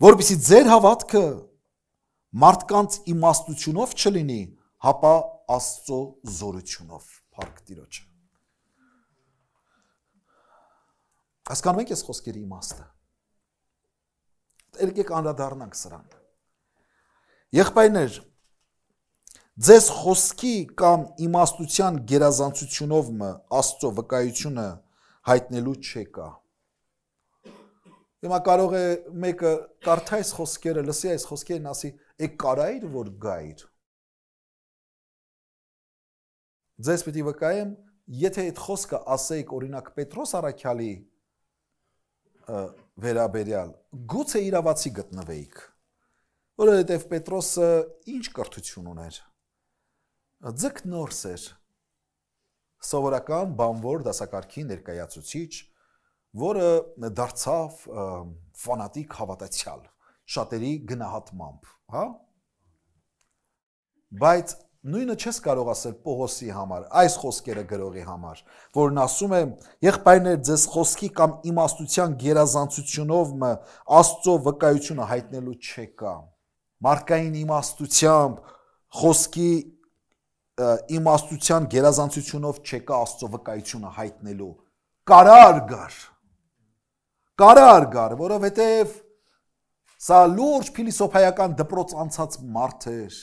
Որպեսզի ձեր հավատքը մարդկանց իմաստությունով չլինի, հապա Աստծո զորությունով, փառք Տիրոջը։ Հասկանում եք այս խոսքերի իմաստը։ Եկեք անդրադառնանք սրան։ Եղբայրներ, ձեզ խոսքի կամ իմաստության գերազանցությունով Աստծո վկայությունը հայտնելու չեկա։ Հիմա կարող է մեկը կարդա այս խոսքերը, լսի այս խոսքերն, ասի, «Է կարայր որ գայր»։ Ձեզ պիտի վկայեմ, եթե այդ խոսքը ասեիք օրինակ Պետրոս առաքյալի վերաբերյալ, գուցե իրավացի գտնվեիք, որովհետև Պետրոսը ինչ կրթություն ուներ, ձկնորս էր, սովորական բանվոր դասակարգի ներկայացուցիչ, որը դարձավ ֆանատիկ հավատացյալ, շատերի գնահատմամբ, հա? Բայց նույնը չես կարող ասել Պողոսի համար, այս խոսքերը գրողի համար, որն ասում է, եղբայրներ, ձեզ խոսքի կամ իմաստության գերազանցությունով Աստծո վկայությունը հայտնելու չեկա։ Մարդկային իմաստությամբ խոսքի իմաստության գերազանցությունով չեկա Աստծո վկայությունը հայտնելու։ Կարար գար, որովհետև սա լուրջ փիլիսոփայական դպրոց անցած մարդ էր,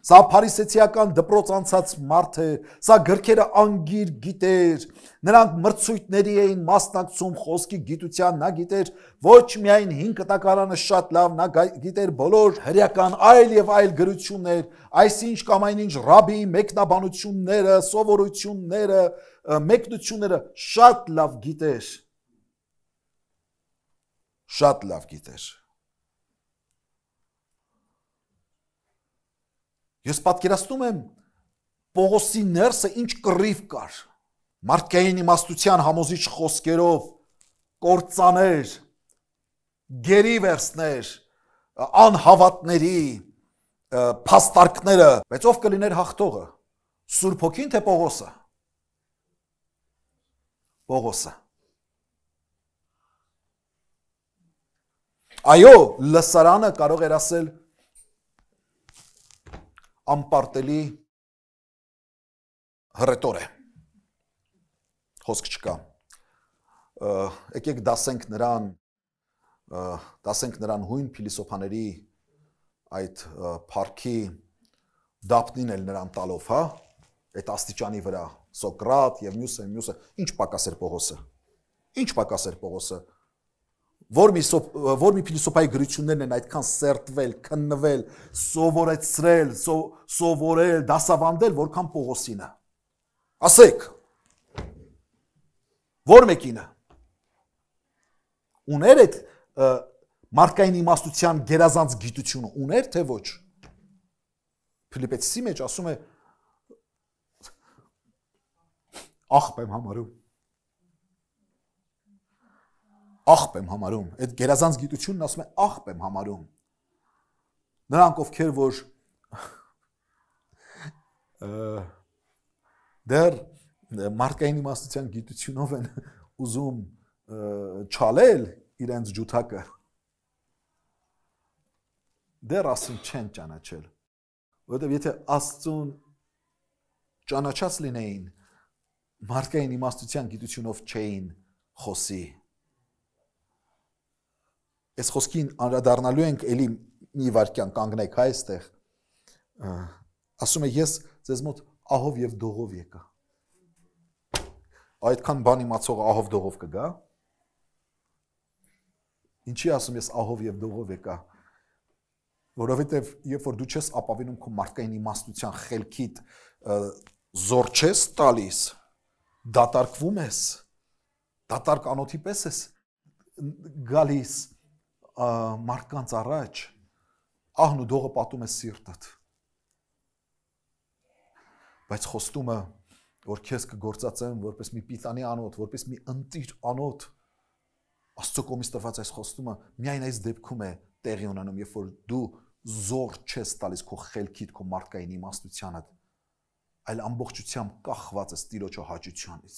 սա փարիսեցիական դպրոց անցած մարդ էր, սա գրքերը անգիր գիտեր, նրանք մրցույթների էին մասնակցում խոսքի գիտության, նա գիտեր ոչ միայն 5 կտակարանը շատ լավ, նա գիտեր բոլոր հրեական այլ եւ այլ գրություններ, այսինչ կամ այնինչ ռաբի մեկնաբանությունները, սովորությունները, մեկնությունները շատ լավ գիտեր։ Շատ լավ գիտեր։ Ես պատկերացնում եմ Պողոսի ներսը ինչ կռիվ կար, մարդկային իմաստության համոզիչ խոսքերով, կործաներ, գերի վերցներ, անհավատների, փաստարկները, բայց ով կլիներ հաղթողը, Սուրբ Հոգին թե Պողոսը։ Պողոսը։ Այո, լսարանը կարող էր ասել անպարտելի հռետոր է, խոսք չկա, եկեք դասենք նրան հույն փիլիսոփաների այդ փառքի դապնին էլ նրան տալով, հա, այդ աստիճանի վրա, Սոկրատ և մյուսը, ինչ պակաս էր Պողոսը, որ մի փիլիսոփայի գրություններն են այդքան սերտվել, քննվել, սովորեցրել, սովորել, դասավանդել, որքան Պողոսինը։ Ասեք, որ մեկինը ուներ այդ մարդկային իմաստության գերազանց գիտությունը, ուներ թե ոչ։ Փիլիպպեցիի մեջ ասում է աղբ եմ համարում, այդ գերազանց գիտությունն ասում է աղբ եմ համարում։ Նրանք ովքեր որ դեռ մարդկային իմաստության գիտությունով են ուզում չալել իրենց ջութակը, դեռ ասում չեն ճանաչել, որովհետև եթե Աստծուն ճանաչած լինեին, մարդկային իմաստության գիտությունով չէին խոսի։ Այս խոսքին անդրադառնալու ենք էլի մի վարքյան կանգնեք հայ այստեղ, ասում է ես ձեզ մոտ ահով և դողով եկա։ Այդքան բան իմացող ահով դողով կգա։ Ինչի ասում ես ահով և դողով եկա, որովհետև երբ որ դու չես ապավինում քո մարդկային իմաստության խելքիդ, զոր չես տալիս, դատարկվում ես, դատարկ անոթի պես ես գալիս մարդկանց առաջ, ահն ու դողը պատում ես սիրտդ, բայց խոստումը, որ քեզ կգործածեմ որպես մի պիտանի անոթ, որպես մի ընտիր անոթ, Աստծո կողմից տրված այս խոստումը միայն այս դեպքում է տեղի ունենում, երբ որ դու զոր չես տալիս քո խելքիդ, քո մարդկային իմաստությանդ, այլ ամբողջությամբ կախված ես Տիրոջը հաճությանից։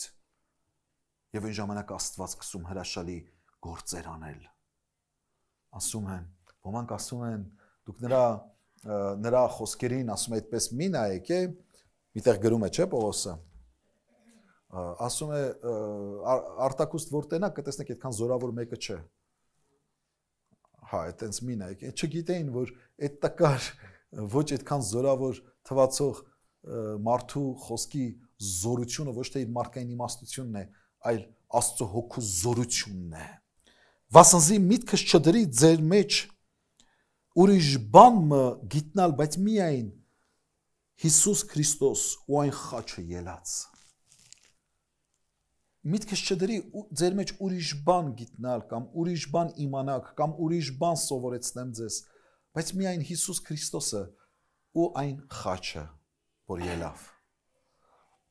Եվ այն ժամանակ Աստված սկսում հրաշալի գործեր անել։ Ասում են, ոմանք ասում են, դուք նրա խոսքերին ասում է այդպես մի նայեք, միտեղ գրում է, չէ Պողոսը, ասում է արտակուստ որ տենա կտեսնեք այդքան զորավոր մեկը չէ։ Հա, այտենց մին է, չգիտեին, որ այդ տկար ոչ այդքան զորավոր թվացող մարդու խոսքի զորությունը ոչ թե իր մարդկային իմաստությունն է, այլ Աստծո հոգու զորությունն է։ Վասնզի միտքս չդրի ձեր մեջ ուրիշ բան գիտնալ, բայց միայն Հիսուս Քրիստոս ու այն խաչը ելած։ Միտքս չդրի ձեր մեջ ուրիշ բան գիտնալ կամ ուրիշ բան իմանալ կամ ուրիշ բան սովորեցնեմ ձեզ, բայց միայն Հիսուս Քրիստոսը ու այն խաչը, որ ելավ։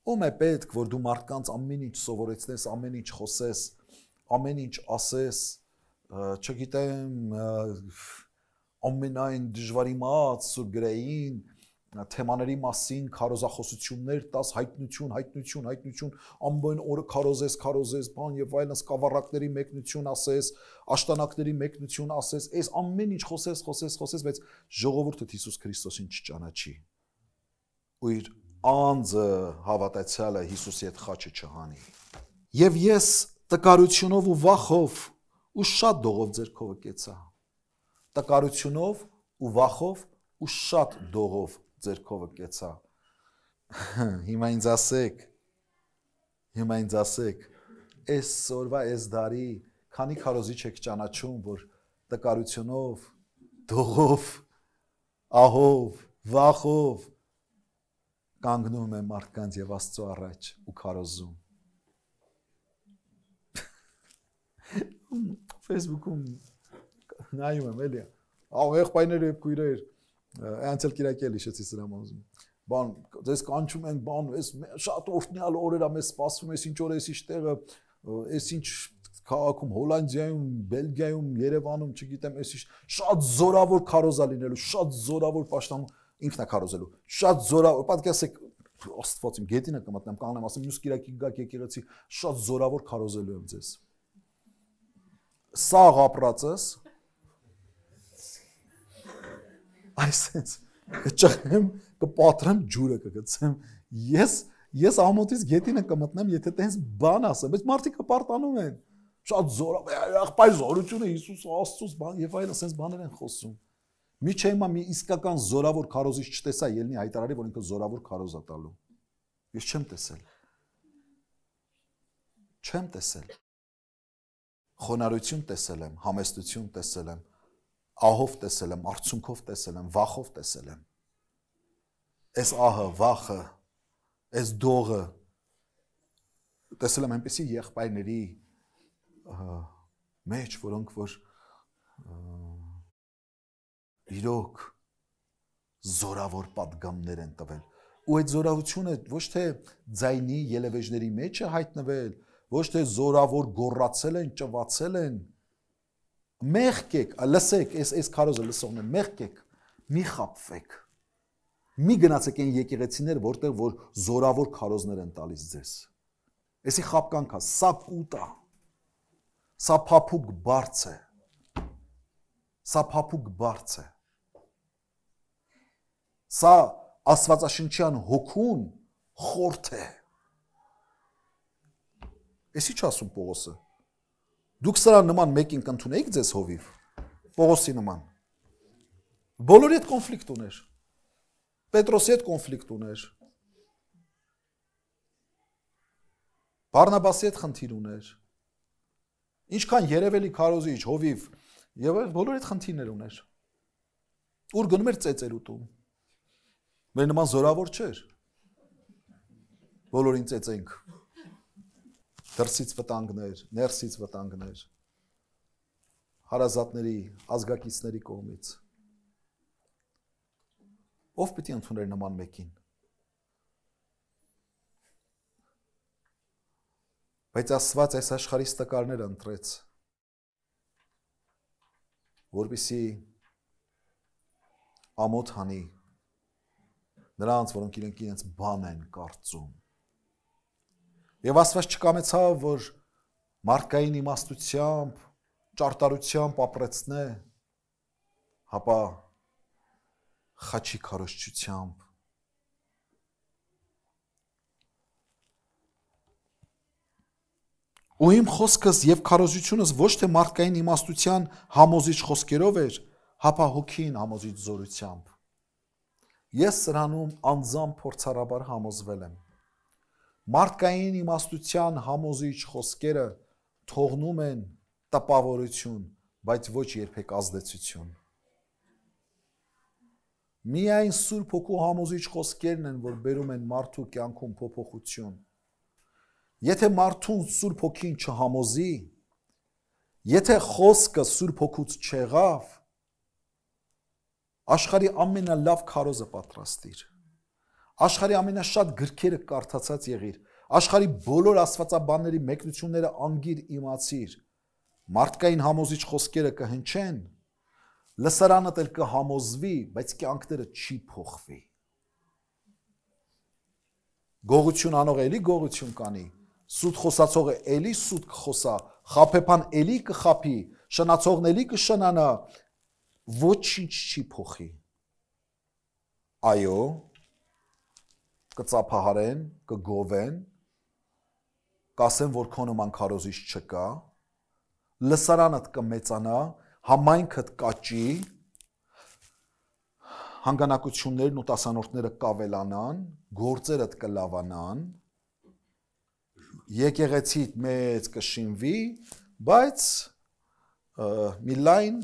Ում է պետք, որ դու մարդկանց ամեն ինչ սովորեցնես, ամեն ինչ խոսես, ամեն ինչ ասես, չգիտեմ, ամենայն դժվարիմաց սուր գրեին, թեմաների մասին քարոզախոսություններ տաս, հայտնություն, ամեն օրը քարոզես, բան եւ այլն, սկավառակների մեկնություն ասես, աշտանակների մեկնություն ասես, այս ամեն ինչ խոսես, բայց ժողովուրդը Հիսուս Քրիստոսին չճանաչի։ Ու իր անձը հավատացյալը Հիսուսի հետ խաչը չհանի։ Եվ ես տկարությունով ու վախով ու շատ դողով ձեր քովը կեցա։ Տկարությունով ու վախով ու շատ դողով ձեր քովը կեցա։ Հիմա ինձ ասեք, այս օրվա այս դարի քանի քարոզիչ եք ճանաչում, որ տկարությունով, դողով, ահով, վախով կանգնում է մարդկանց եւ Աստծո առաջ ու քարոզում։ Facebook-ում նայում եմ էլի։ Եղբայրներ եւ քույրեր, անցել կիրակել հիշեցի սրամ ուզում։ Բան, դες կանչում են, բան, այս շատ օրհնյալ օրեր է, մեզ սպասվում, այս ինչ օր, այս ինչ տեղը, այս ինչ քաղաքում, Հոլանդիայում, Բելգիայում, Երևանում, չգիտեմ, այս ինչ շատ զորավոր քարոզա լինելու, շատ զորավոր պաշտամ ինքն է քարոզելու։ Շատ զորավոր, պատկերացեք, Աստված իմ գետինը կմտնեմ, կանեմ, ասեմ, մյուս կիրակի գաք եկեղեցի, շատ զորավոր քարոզելու եմ ձեզ։ Սաղ ապրածս այսպես կճղեմ, կպատրեմ ջուրը կգցեմ։ Ես ամոթից գետինը կմտնեմ, եթե տենց բան ասեմ, բայց մարդիկ կպարտանում են։ Շատ զորավոր, եղբայր զորությունը Հիսուս Աստծոս բան եւ այլն, ասես բաներ են խոսում։ Միջը հիմա մի իսկական զորավոր քարոզիչ չտեսա, ելնի հայտարարի, որ ինքը զորավոր քարոզ է տալու։ Ես չեմ տեսել։ Խոնարհություն տեսել եմ, համեստություն տեսել եմ, ահով տեսել եմ, արցունքով տեսել եմ, վախով տեսել եմ։ Այս ահը, վախը, այս դողը տեսել եմ այնպիսի եղբայրների մեջ, որոնք որ իրոք զորավոր պատգամներ են տվել։ Ու այդ զորավությունը ոչ թե ձայնի ելևեջների մեջ է հայտնվել, ոչ թե զորավոր գոռացել են, ճվացել են։ Մեղք եք, լսեք, այս քարոզը լսողն է, մեղք եք, մի խաբվեք։ Մի գնացեք այն եկեղեցիներ, որտեղ որ զորավոր քարոզներ են տալիս ձեզ։ Էսի խաբկանք է, սա կուտ է։ Սա փափուկ բարձ է։ Սա Աստվածաշնչյան հոգուն խորթ է։ Էսի չասում Պողոսը։ Դուք սրա նման մեկին կընդունեիք ձեզ հովիվ, Պողոսի նման։ Բոլորի հետ կոնֆլիկտ ուներ։ Պետրոսի հետ կոնֆլիկտ ուներ։ Բարնաբասի հետ խնդիր ուներ։ Ինչքան երևելի քարոզիչ, հովիվ, եւ բոլորի հետ խնդիրներ ուներ։ Ուր գնում էր ծեծեր ուտում։ Մեր նման զորավոր չէր։ Բոլորին ծեծենք։ Դրսից վտանգներ, ներսից վտանգներ, հարազատների, ազգակիցների կողմից։ Ով պիտի ընդուներ նման մեկին։ Բայց Աստված այս աշխարհի տկարները ընտրեց, որպեսզի ամոթ հանի նրանց, որոնք իրենց բան են կարծում։ Եվ Աստված չկամեցավ, որ մարդկային իմաստությամբ, ճարտարությամբ ապրեցնե, հապա խաչի քարոզչությամբ։ Ու իմ խոսքս եւ քարոզությունս ոչ թե մարդկային իմաստության համոզիչ խոսքերով էր, հապա հոգին համոզիչ զորությամբ։ Ես սրանում անձամբ փորձառաբար համոզվել եմ։ Մարդկային իմաստության համոզիչ խոսքերը թողնում են տպավորություն, բայց ոչ երբեք ազդեցություն։ Միայն Սուրբ Հոգու համոզիչ խոսքերն են, որ բերում են մարդու կյանքում փոփոխություն։ Եթե մարդուն Սուրբ Հոգին չհամոզի, եթե խոսքը Սուրբ Հոգուց չեղավ, աշխարհի ամենալավ քարոզը պատրաստիր, աշխարհի ամենաշատ գրքերը կարդացած եղիր, աշխարհի բոլոր աստվածաբանների մեկնությունները անգիր իմացիր, մարդկային համոզիչ խոսքերը կհնչեն, լսարանդ էլ կհամոզվի, բայց կյանքները չի փոխվի։ Գողություն անողը էլի գողություն կանի, սուտ խոսացողը էլի սուտ կխոսա, խաբեբան էլի կխաբի, շնացողն էլի կշնանա, ոչինչ չի փոխի։ Այո, կծափահարեն, կգովեն, կասեն, որ քո նման քարոզիչ չկա, լսարանդ կմեծանա, համայնքդ կաճի, հանգանակություններն ու տասանորդները կավելանան, գործերդ կլավանան, եկեղեցիդ մեծ կշինվի, բայց մի լայն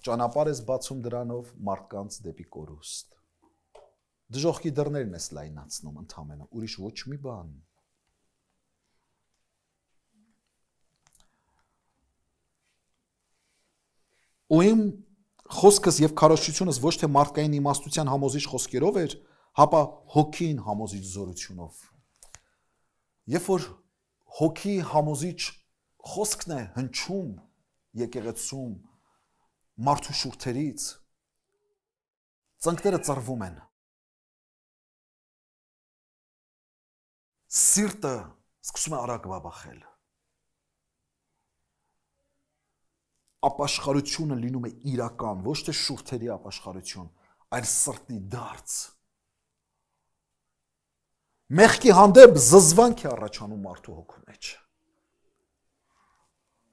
ճանապարհ ես բացում դրանով մարդկանց դեպի կորուստ։ Դժոխքի դռներն ես լայնացնում ընդամենը, ուրիշ ոչ մի բան։ Ու իմ խոսքս եւ քարոզությունս ոչ թե մարդկային իմաստության համոզիչ խոսքերով էր, հապա հոգին համոզիչ զորությունով։ Երբ որ հոգի համոզիչ խոսքն է հնչում եկեղեցում մարդու շուրթերից, ծնկները ծռվում են, սիրտը սկսում է արագ բաբախել, ապաշխարությունը լինում է իրական, ոչ թե շուրթերի ապաշխարություն, այլ սրտի դարձ։ Մեղքի հանդեպ զզվանք է առաջանում մարդու հոգու մեջ։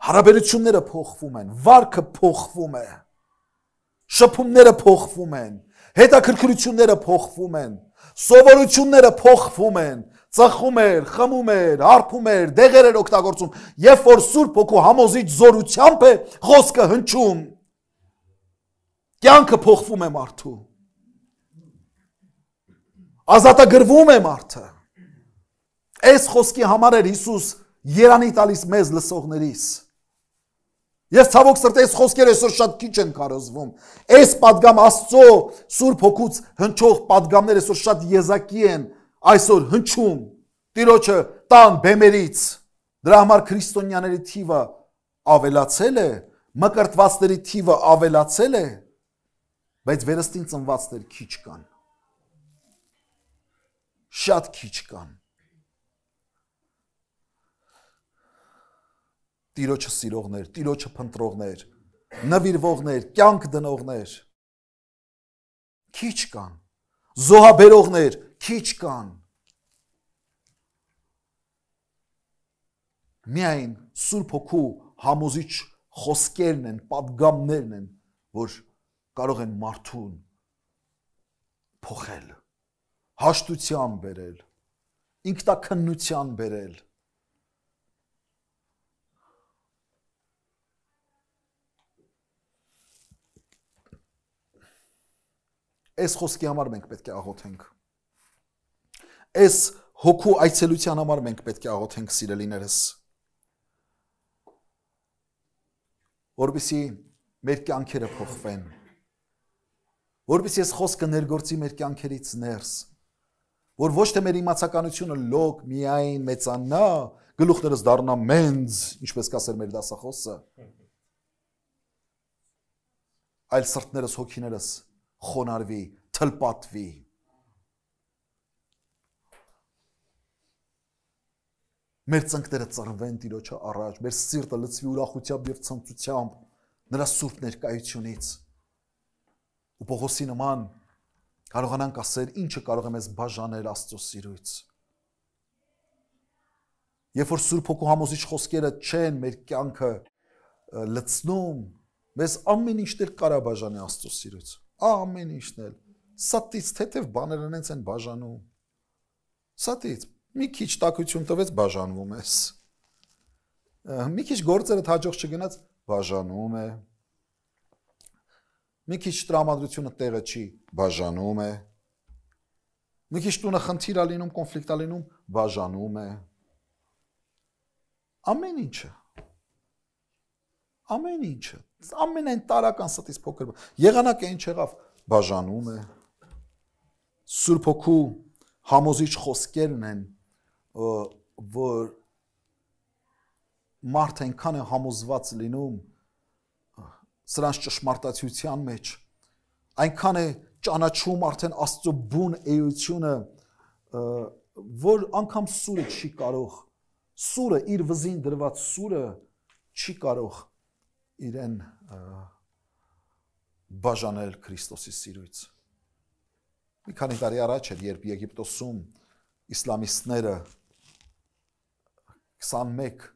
Հարաբերությունները փոխվում են, վարքը փոխվում է, շփումները փոխվում են, հետաքրքրությունները փոխվում են, սովորությունները փոխվում են, ծխում էր, խմում էր, հարբում էր, դեղեր էր օգտագործում, երբ որ Սուրբ Հոգու համոզիչ զորությամբ է խոսքը հնչում, կյանքը փոխվում է մարդու, ազատագրվում է մարդը։ Այս խոսքի համար էր Հիսուս երանի տալիս մեզ լսողներիս։ Ես ցավոք սրտի այս խոսքերը այսօր շատ քիչ են քարոզվում։ Այս падգամ Աստծո Սուրբ Հոգուց հնչող падգամները այսօր շատ եզակի են այսօր հնչում Տիրոջը տան բեմերից։ Դրա համար քրիստոնյաների թիվը ավելացել է, մկրտվածների թիվը ավելացել է, բայց վերստին ծնվածներ քիչ կան։ Շատ քիչ կան։ Տիրոջը սիրողներ, Տիրոջը փնտրողներ, նվիրվողներ, կյանք դնողներ քիչ կան, զոհաբերողներ քիչ կան։ Միայն Սուրբ Հոգու համոզիչ խոսքերն են, падգամներն են, որ կարող են մարդուն փոխել, հաշտության բերել, ինքնակննության բերել։ Այս խոսքի համար մենք պետք է աղոթենք։ Այս հոգու այցելության համար մենք պետք է աղոթենք, սիրելիներս, որպեսզի մեր կյանքերը փոխվեն, որպեսզի այս խոսքը ներգործի մեր կյանքերից ներս, որ ոչ թե մեր իմացականությունը լոկ միայն մեծանա, գլուխներս դառնա մենց, ինչպես կասեր մեր դասախոսը, այլ սրտներս, հոգիներս խոնարհվի, թլպատվի։ Մեր ծնկները ծռվեն Տիրոջը առաջ, մեր սիրտը լցվի ուրախությամբ եւ ցնծությամբ նրա սուրբ ներկայությունից։ Ու Պողոսի նման կարողանանք ասել, ինչը կարող է մեզ բաժանել Աստծո սիրուց։ Երբ որ Սուրբ Հոգու համոզիչ խոսքերը չեն մեր կյանքը լցնում, մեզ ամեն ինչն էլ կարա բաժանի Աստծո սիրուց։ Ամեն ինչն էլ։ Սատից թեթև բաներն են ցեն բաժանում։ Սատից մի քիչ տակություն տվեց բաժանվում ես։ Մի քիչ գործերը հաջող չգնաց բաժանում է։ Մի քիչ տրամադրությունը տեղը չի բաժանում է։ Մի քիչ տունը խնդիր ա լինում, կոնֆլիկտ ա լինում, բաժանում է։ Ամեն ինչը։ Ամեն ինչը։ Ամենայն տարական ստից փոքր։ Եղանակը ինչ եղավ, բաժանում է։ Սուրբ Հոգու համոզիչ խոսքերն են, որ մարդը այնքան է համոզված լինում սրանց ճշմարտացիության մեջ, այնքան է ճանաչում արդեն Աստծո բուն էությունը, որ անգամ սուրը չի կարող, սուրը իր վզին դրված սուրը չի կարող իրեն բաժանել Քրիստոսի սիրույց։ Մի քանի տարի առաջ էր, երբ Եգիպտոսում իսլամիստները 21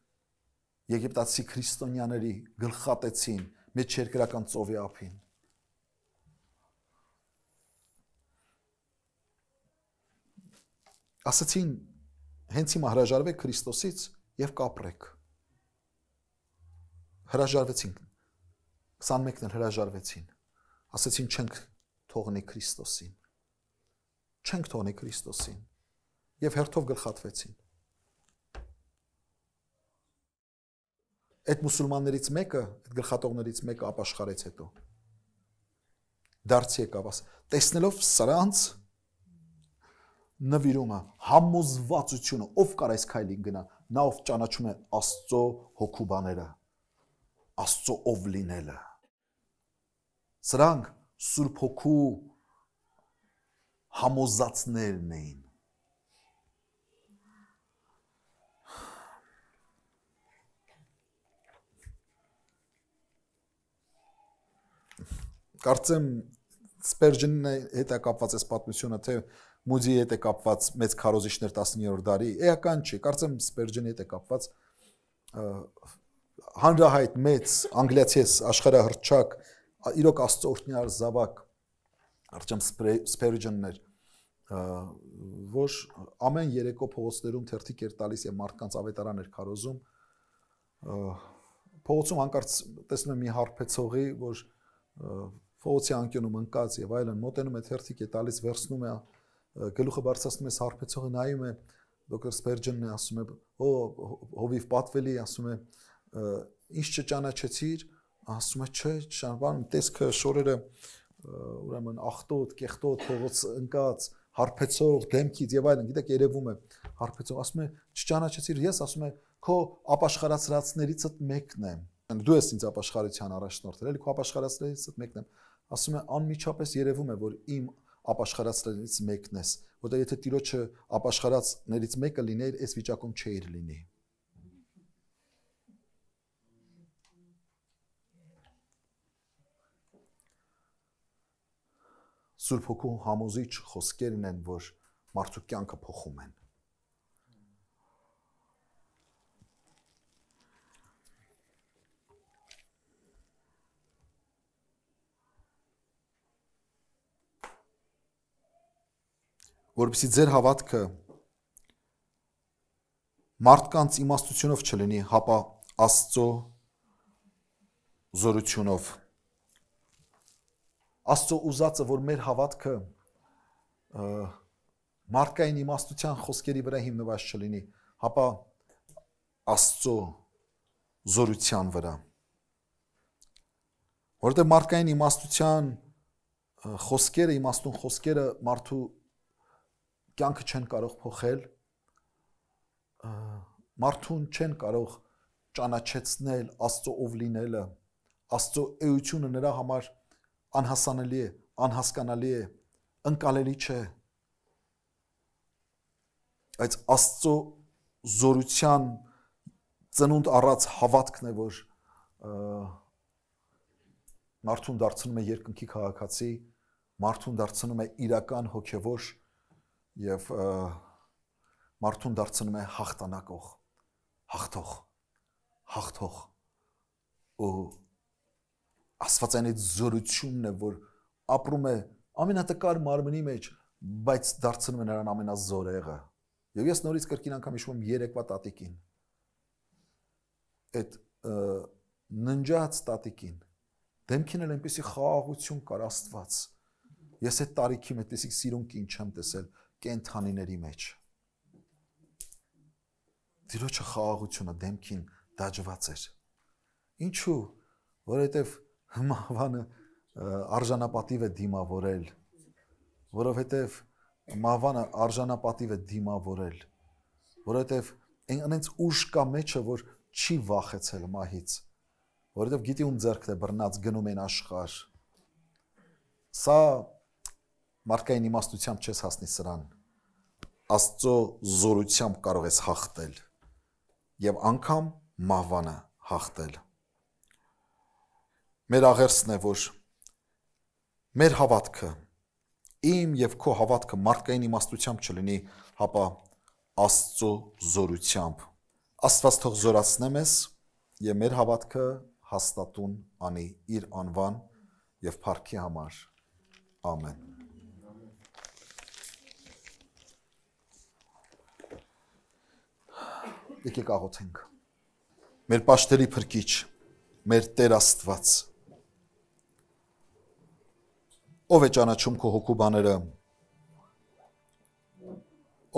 եգիպտացի քրիստոնյաների գլխատեցին մեջերկրական ծովի ափին։ Ասացին, հենց հիմա հրաժարվեք Քրիստոսից եւ կապրեք։ Հրաժարվեցին, 21-ն էլ հրաժարվեցին։ Ասացին, չենք թողնի Քրիստոսին։ Չենք թողնի Քրիստոսին։ Եվ հերթով գլխատվեցին։ Այդ մուսուլմաններից մեկը, այդ գլխատողներից մեկը ապաշխարեց հետո։ Դարձի եկավ, տեսնելով սրանց նվիրումը, համոզվածությունը, ով կար այս քայլին գնա, նա ով ճանաչում է Աստծո հոգու բաները, Աստծո ով լինելը։ Սրանք Սուրբ Հոգու համոզածներն էին։ Կարծեմ Սպերջենի հետ է կապված այս պատմությունը, թե Մուդիի հետ է կապված մեծ քարոզիչներ 19-րդ դարի, էական չի, կարծեմ Սպերջենի հետ է կապված հանրահայտ մեծ անգլիացի աշխարհահռչակ, իրոք Աստծո օրհնյալ զավակ Արչամ Սպերջենն էր, որ ամեն երեկո փողոցներում թերթիկ էր տալիս եւ մարդկանց ավետարան էր քարոզում, փողոցում հանկարծ տեսնում եմ մի հարբեցողի, որ փողոցի անկյունում ընկած եւ այլն, մոտենում է թերթիկ է տալիս, վերցնում է, գլուխը բարձրացնում է հարբեցողը, նայում է, դոկտոր Սպերջենն է, ասում է, հովիվ պատվելի, ասում է, ինչ չճանաչեցիր, ասում է, չէ, ճանաչում, տեսքը շորերը, ուրեմն ախտոտ, կեղտոտ, փողոց ընկած, հարբեցող, դեմքից եւ այլն, գիտեք, երևում է հարբեցող, ասում է, չճանաչեցիր, ես ասում է, քո ապաշխարացրածներիցդ մեկն եմ։ Դու ես ինձ ապաշխարության առաջնորդել, էլի քո ապաշխարածներից մեկն եմ, ասում է անմիջապես երևում է, որ իմ ապաշխարածներից մեկն ես, որտեղ եթե Տիրոջը ապաշխարածներից մեկը լիներ, այս վիճակում չէիր լինի։ Սուրբ Հոգու համոզիչ խոսքերն են, որ մարդու կյանքը փոխում են։ Որպեսզի ձեր հավատքը մարդկանց իմաստությունով չլինի, հապա Աստծո զորությունով։ Աստծո ուզածը, որ մեր հավատքը մարդկային իմաստության խոսքերի վրա հիմնված չլինի, հապա Աստծո զորության վրա։ Որտեղ մարդկային իմաստության խոսքերը, իմաստուն խոսքերը մարդու կյանքը չեն կարող փոխել, մարդուն չեն կարող ճանաչեցնել Աստծո ով լինելը, Աստծո էությունը նրա համար անհասանելի է, անհասկանալի է, ընկալելի չէ։ Այդ Աստծո զորության ծնունդ առած հավատքն է, որ մարդուն դարձնում է երկնքի քաղաքացի, մարդուն դարձնում է իրական հոգևոր եւ մարդուն դարձնում է հաղթանակող, հաղթող ու Աստվածային այդ զորությունն է, որ ապրում է ամենատկար մարմնի մեջ, բայց դարձնում է նրան ամենազորեղը։ Եվ ես նորից կրկին անգամ հիշում եմ երեկվա տատիկին, այդ ննջած տատիկին, դեմքին էլ այնպեսի խաղաղություն կար Աստված։ Ես այդ տարիքի մեջ տեսիք սիրուն կին չեմ տեսել կենթանիների մեջ։ Տիրոջը խաղաղությունը դեմքին դաջված էր։ Ինչու՞, որովհետև մահվանը արժանապատիվ է դիմավորել, որովհետև մահվանը արժանապատիվ է դիմավորել, որովհետև այնց ուժ կա մեջը, որ չի վախեցել մահից, որովհետև գիտի ում ձեռքն է բռնած գնում են աշխարհ։ Սա մարդկային իմաստությամբ չես հասնի սրան, Աստծո զորությամբ կարող ես հաղթել եւ անգամ մահվանը հաղթել։ Մեր աղերսն է, որ մեր հավատքը, իմ եւ քո հավատքը մարդկային իմաստությամբ չլինի, հապա Աստծո զորությամբ։ Աստված թող զորացնե մեզ եւ մեր հավատքը հաստատուն անի իր անվան եւ փառքի համար։ Ամեն։ Եկեք աղոթենք։ Մեր պաշտերի փրկիչ, մեր Տեր Աստված, ով է ճանաչում քո հոգու բաները,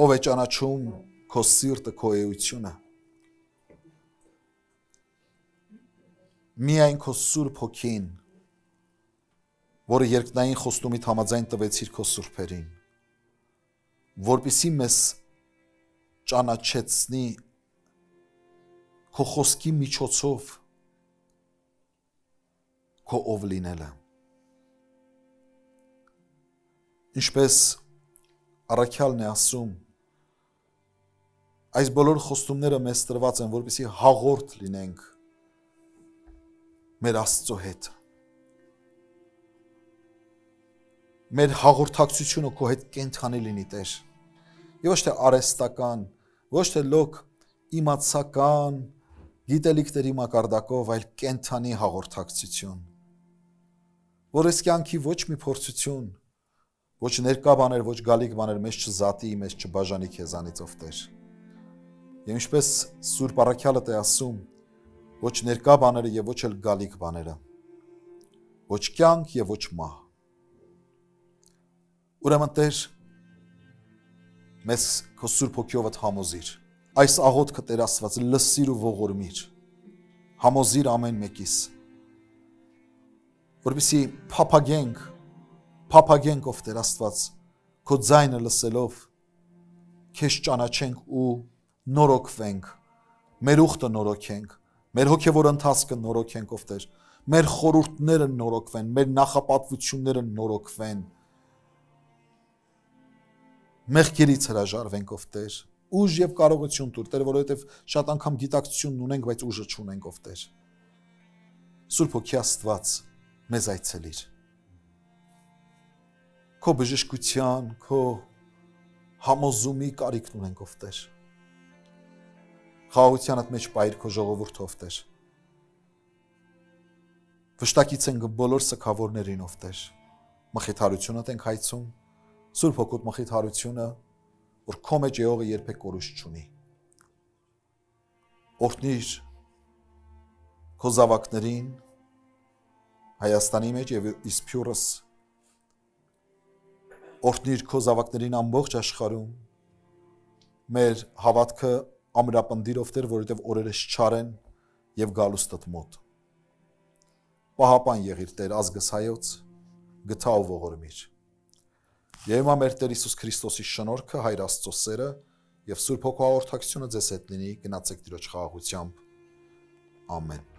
ով է ճանաչում քո սիրտը, քո էությունը, միայն քո Սուրբ Հոգին, որը երկնային խոստումիդ համաձայն տվեցիր քո սուրբերին, որպեսզի մեզ ճանաչեցնի քո խոսքի միջոցով քո ով լինելը։ Ինչպես առաքյալն է ասում, այս բոլոր խոստումները մեզ տրված են, որպեսզի հաղորդ լինենք մեր Աստծո հետ։ Մեր հաղորդակցությունը քո հետ կենթանի լինի, Տեր։ Եվ ոչ թե արհեստական, ոչ թե լոկ իմացական գիտելիքների մակարդակով, այլ կենթանի հաղորդակցություն, որ այս կյանքի ոչ մի փորձություն, ոչ ներկա բաներ, ոչ գալիք բաներ մեզ չզատի, մեզ չբաժանի քեզանից, ով Տեր։ Եվ ինչպես Սուրբ առաքյալը է ասում, ոչ ներկա բաները եւ ոչ էլ գալիք բաները, ոչ կյանք եւ ոչ մահ։ Ուրեմն Տեր, մեզ քո Սուրբ Հոգիովդ համոզիր, այս աղոթքը Տեր Աստված լսիր ու ողորմիր, համոզիր ամեն մեկիս, որպեսզի փափագենք ով Տեր Աստված, քո ձայնը լսելով, քեզ ճանաչենք ու նորոգվենք, մեր ուխտը նորոգենք, մեր հոգևոր ընթացքը նորոգենք ով Տեր, մեր խորհուրդները նորոգվեն, մեր նախապատվությունները նորոգվեն, մեղքերից հրաժարվենք ով Տեր, ուժ եւ կարողություն տուր, Տեր, որովհետեւ շատ անգամ գիտակցություն ունենք, բայց ուժը չունենք ով Տեր։ Սուրբ Հոգի Աստված, մեզ այցելիր։ Քո բժշկության, քո համոզումի կարիքն ունենք ով Տեր։ Խաղաղությանդ մեջ պայիր քո ժողովուրդ ով Տեր։ Վշտակից ենք բոլոր սգավորներին ով Տեր։ Մխիթարությունդ ենք հայցում, Սուրբ Հոգուդ մխիթարությունը, որ քո մեջ եղողը երբեք կորուստ չունի։ Օրհնիր քո զավակներին Հայաստանի մեջ եւ Իսփյուռս, օրհնիր քո զավակներին ամբողջ աշխարհում, մեր հավատքը ամրապնդիր ով Տեր, որովհետեւ օրերս չար են եւ գալուստդ մոտ։ Պահապան եղիր Տեր ազգս հայոց, գթա ու ողորմիր։ Եվ հիմա մեր Տեր Հիսուս Քրիստոսի շնորհքը, Հայր Աստծո սերը եւ Սուրբ Հոգու հաղորդակցությունը ձեզ հետ լինի, գնացեք Տիրոջ խաղաղությամբ։ Ամեն։